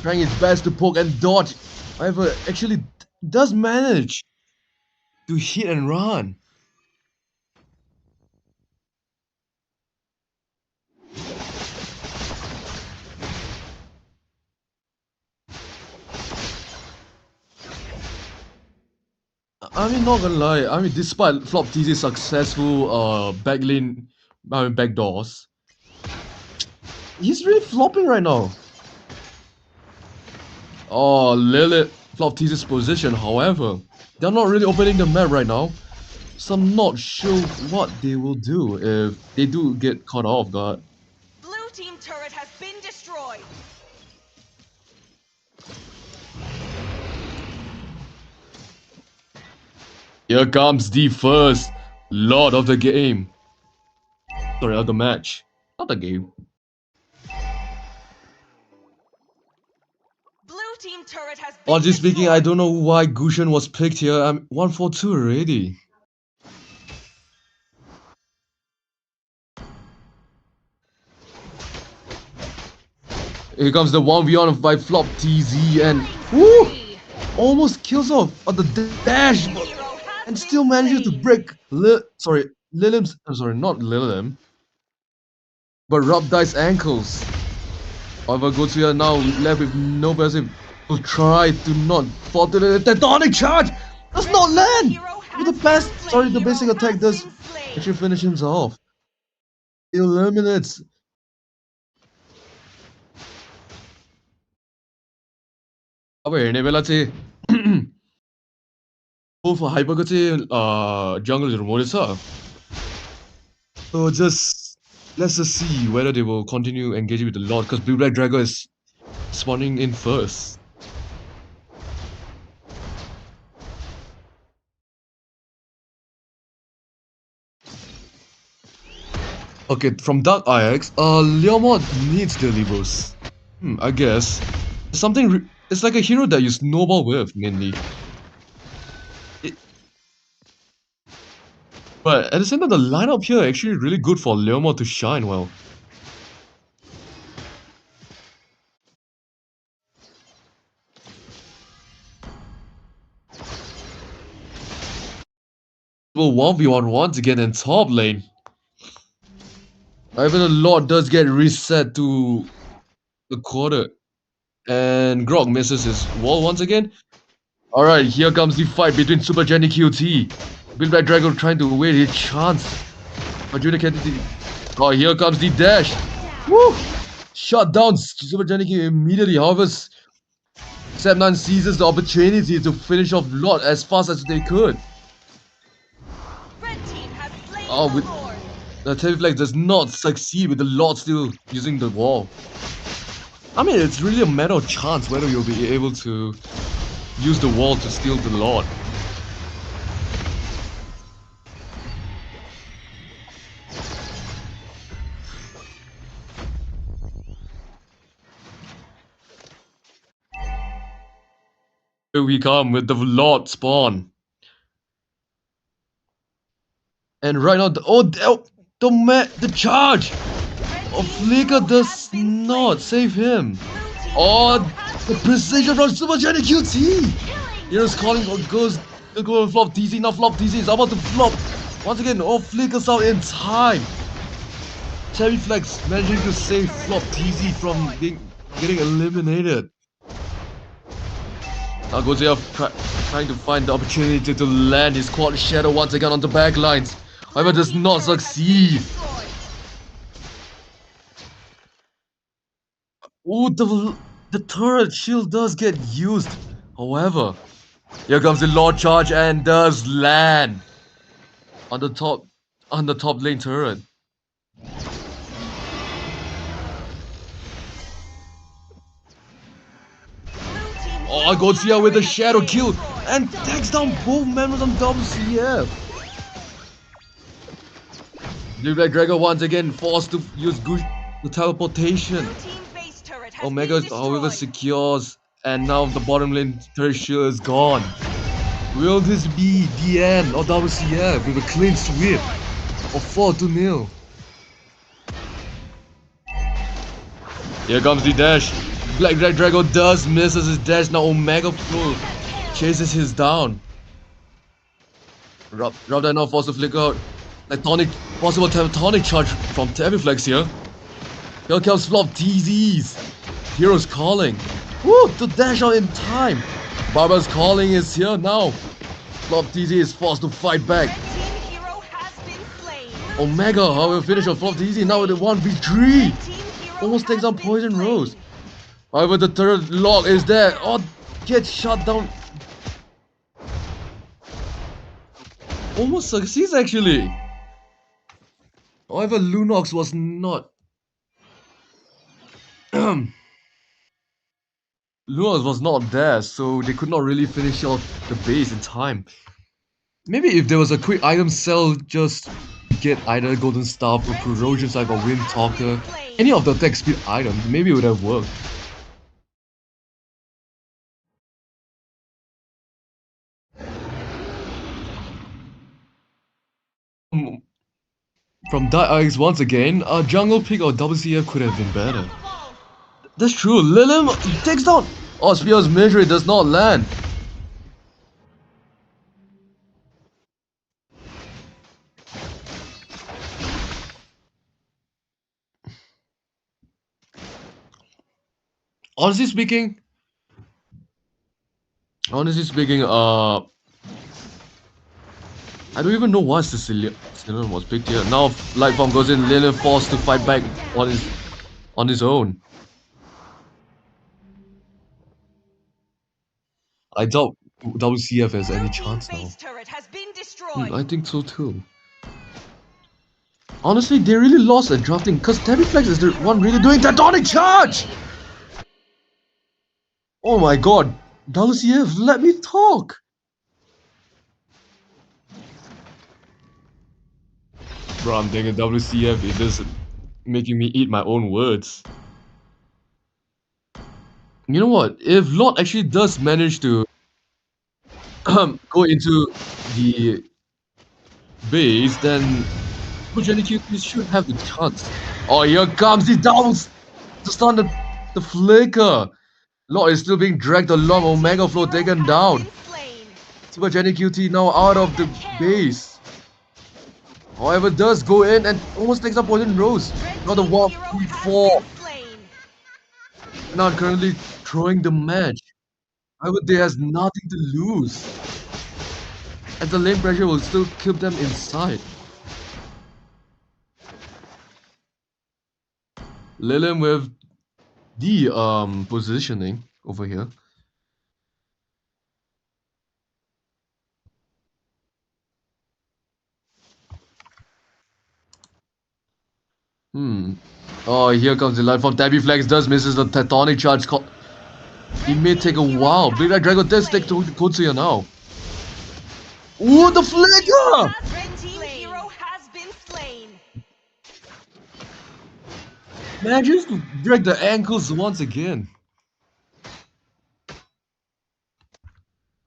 trying its best to poke and dodge. However, actually does manage to hit and run. I mean, not gonna lie. I mean, despite Flop TZ's successful backdoors, he's really flopping right now. Oh, Lilith Flop TZ's position, however, they're not really opening the map right now. So I'm not sure what they will do if they do get caught off guard. Blue team turret has been destroyed. Here comes the first Lord of the game. Sorry, of the match. Not the game. Blue team turret has been Honestly destroyed. speaking, I don't know why Gushen was picked here. I'm 142 already. Here comes the 1v1 by Flop TZ and woo! Almost kills off on the dash and still manages to break Lilim's not Lilim, but Rubdice's ankles. However, Godzilla now left with no passive to try to not fall to the tectonic charge. Does not land. With the basic attack does actually finish him off. Eliminates. Apa ini bela sih? Move hyper kecil jungle rumornya. So let's just see whether they will continue engaging with the Lord, because Blue Black Dragon is spawning in first. Okay, from Dark IX, Leomord needs the Libos. I guess. It's like a hero that you snowball with, mainly. But at the same time, the lineup here actually really good for Leomord to shine well. Well, 1v1 once again in top lane. However, the Lord does get reset to the quarter. And Grog misses his wall once again. Alright, here comes the fight between Super Jenny QT. Blue Black Dragon trying to wait his chance. Adjudicated the... Oh, here comes the dash. Woo! Shut down Super Jenny QT immediately. However, Seb9 seizes the opportunity to finish off Lord as fast as they could. With the Heavy Flag does not succeed with the Lord still using the wall. I mean, it's really a matter of chance whether you'll be able to use the wall to steal the Lord. Here we come with the Lord spawn. And right now, the charge of Flicker does not save him. Oh, the precision from Super Jenny QT. Here's calling goes to go and flop TZ. Now flop TZ is about to flop. Once again, Flickers out in time. Cherry Flex managing to save flop TZ from getting eliminated. Now Godzilla trying to find the opportunity to land his quad shadow once again on the back lines. However, does not succeed. Oh, the turret shield does get used. However, here comes the Lord charge and does land. on the top lane turret. Oh, I got Sia with a shadow kill and takes down both members on WCF. Blue Black Dragon once again forced to use the teleportation. Omega, however, secures, and now the bottom lane turret shield is gone. Will this be the end of WCF with a clean sweep of 4-0? Here comes the dash. Black Dragon does misses his dash. Now Omega Flow chases his down. Rob that now forced to flick out. Possible tectonic charge from Tabiflex here. Here comes Flop TZs. Heroes calling. Woo! The dash out in time. Barbar's calling is here now. Flop TZ is forced to fight back. Omega, however, finish on Flop TZ now with a 1v3. Almost takes down Poison Rose. However, the third lock is there. Oh, gets shot down. Almost succeeds actually. However, Lunox was not. Lunox was not there, so they could not really finish off the base in time. Maybe if there was a quick item sell, just get either Golden Staff or Corrosion Scythe or Wind Talker, any of the attack speed items, maybe it would have worked. From Dark Eyes once again, a jungle pick or WCF could have been better. That's true, Lilim takes down! Oh, Spear's Misery does not land. Honestly speaking, I don't even know why Sicilian was picked here. Now Lightform goes in, Lilian forced to fight back on his own. I doubt WCF has any chance now. I think so too. Honestly, they really lost at drafting because Tabiflex is the one really doing tectonic charge! Oh my god, WCF, let me talk! Bro, I'm thinking WCF is just making me eat my own words. You know what? If Lord actually does manage to go into the base, then Jenny QP should have the chance. Oh, here comes the downs to stun the flicker. Lord is still being dragged along. Omega Flow taken down. Super Jenny QT now out of the base. However, does go in and almost takes up Poison Rose. Now the Warp 3-4. Now currently throwing the match. However, they has nothing to lose. And the lane pressure will still keep them inside. Lilium with the positioning over here. Oh, here comes the light from Tabiflex. Does misses the tectonic charge. It may take a while. Big Red Dragon does take to Kotsuya now. Ooh, the flicker! Manages to break the ankles once again.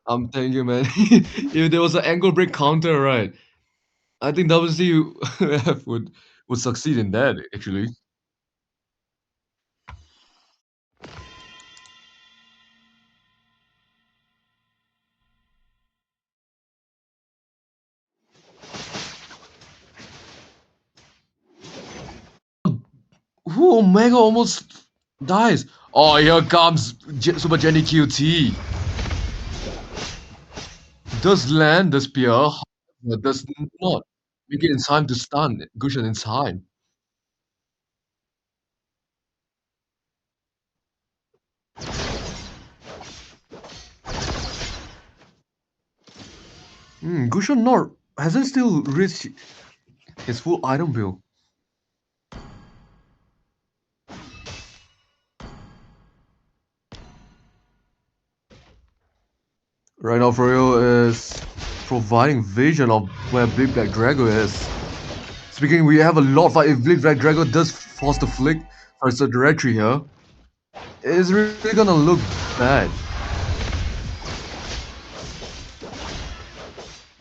I'm telling you, man. If there was an ankle break counter, right? I think WCF would succeed in that actually. Ooh, Omega almost dies. Oh, here comes Super Jenny QT. Does land the spear, but does not make it in time to stun Gushan in time. Gushan not hasn't still reached his full item build. Right now, Froyo is providing vision of where Big Black Drago is. Speaking, we have a lot fight. If Big Black Drago does force the flick first the directory here, it's really gonna look bad.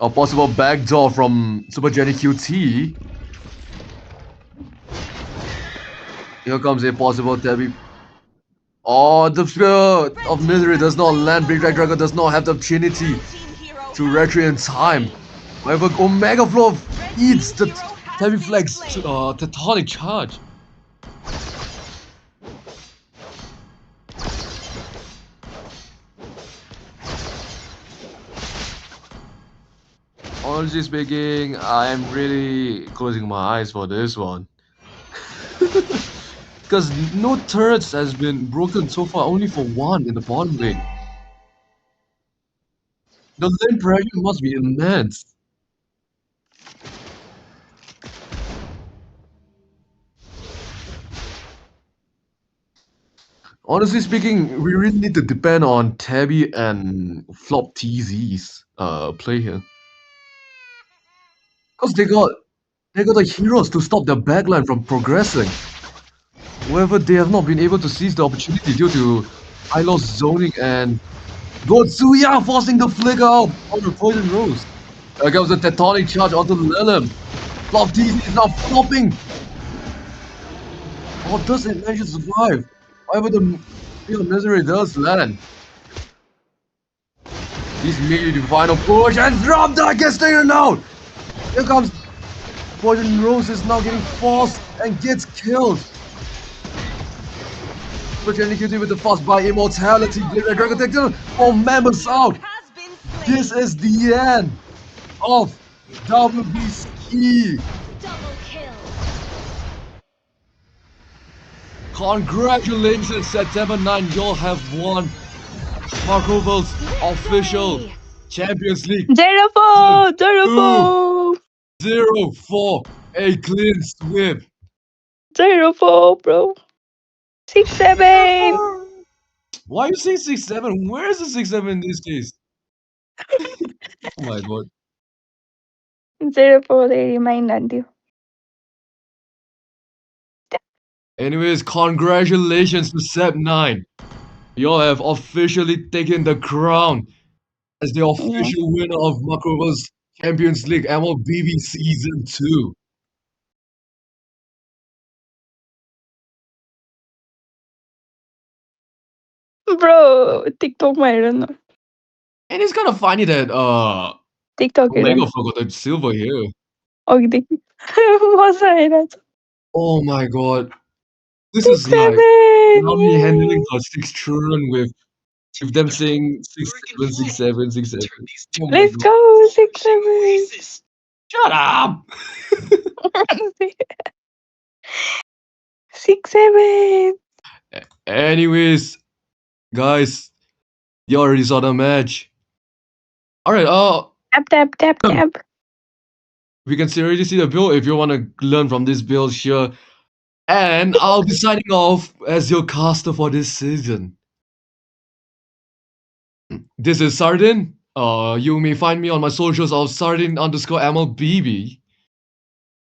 A possible backdoor from Super Jenny QT. Here comes a possible Tabby. Oh, the Spear of Misery does not land. Big Black Dragon does not have the opportunity to retreat in time. However, Omega Flow eats the Tabby Flex Tectonic Charge. Honestly speaking, I am really closing my eyes for this one. Because no turrets has been broken so far, only for one in the bottom lane. The lane pressure must be immense. Honestly speaking, we really need to depend on Tabby and Flop TZ's play here. Because they got the heroes to stop their backline from progressing. However, they have not been able to seize the opportunity due to Hylos zoning and Gotsuya forcing the flicker out on the Poison Rose. There comes a Tectonic Charge onto Lilith. Flop TZ is now flopping. Or does it manage to survive? However, the Field Misery does land. He's made the final push and drop that gets taken out! Here comes Poison Rose is now getting forced and gets killed. But QT with the fast by immortality. Blade Dragon takes down. Oh, Mammoth's out. This is the end of WBC. Congratulations, September 9. Y'all have won Marquvels Official Champions League. 0-4! 0-4! 0-4. A clean sweep. 0-4, bro. 6-7! Why are you saying 6-7? Where is the 6-7 in this case? Oh my god. 0-4, they remind until. Anyways, congratulations to Sep9. Y'all have officially taken the crown as the official winner of Marquvels Champions League MLBB Season 2. Bro, TikTok मा हेर न. And it's kind of funny that TikTok hair Omega न. forgot the silver here. अघिदेखि मजा आइरहेछ. Oh my god. This is like 6-7! Nami handling her 6 children with them saying 6-7, 6-7, 6-7. Oh my Let's god. go, 6-7! Shut up! 6-7! Anyways, guys, you already saw the match. Alright, Tap. we can already see the build if you want to learn from this build here. And I'll be signing off as your caster for this season. This is Sardin. You may find me on my socials of Sardin_MLBB.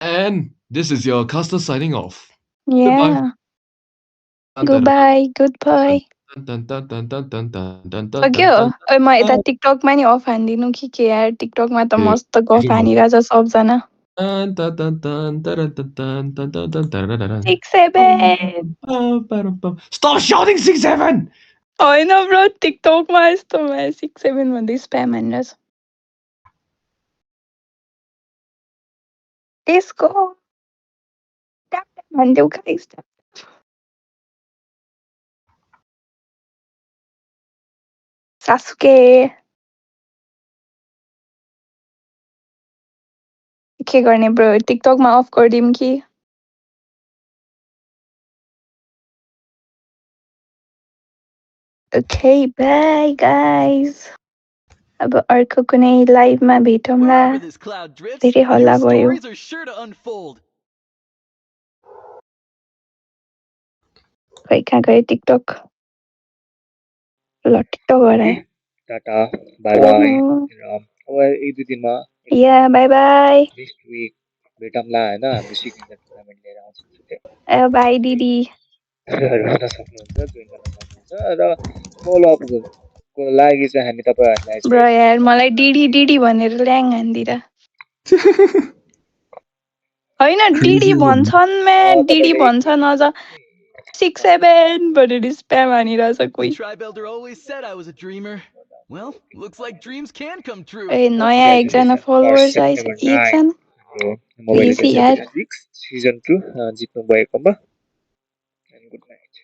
And this is your caster signing off. Yeah. Goodbye. सक्यो म यता टिकटकमा नि of हानिदिनु के यार टिकटकमा त मस्त गफ हानिरहेछ सबजना. 6-7! Stop shouting 6-7! होइन ब्रो टिकटकमा यस्तो 6-7 भन्दै स्प्याम हानिरहेछ. त्यसको ट्याप भनिदेऊ गाइस. सासुके के गर्ने ब्रो टिकटकमा अफ गरिदिउँ कि. Okay, bye guys. अब अर्को कुनै लाइभमा भेटौँला धेरै हल्ला भयो खै कहाँ गयो टिकटक ल टिकटक गराए टाटा बाई बाई अब एक दुई दिनमा या बाई बाई नेक्स्ट विक भेटौँला होइन हाम्रो सिक्किमको टुर्नामेन्ट लिएर आउँछु ए बाई दिदी गर्न सक्नुहुन्छ जोइन गर्न सक्नुहुन्छ र फलोअपको लागि चाहिँ हामी तपाईँहरूलाई ब्रो यार मलाई डिडी डिडी भनेर ल्याङ हान्दिरा होइन डिडी भन्छन् म्यान डिडी भन्छन् अझ 6-7 भनेर स्प्याम हानिरहेछ कोही ए नयाँ एकजना फलोवर्स आइस एकजना बिजी यार सिजन 2 जित्नु भएकोमा गुड नाइट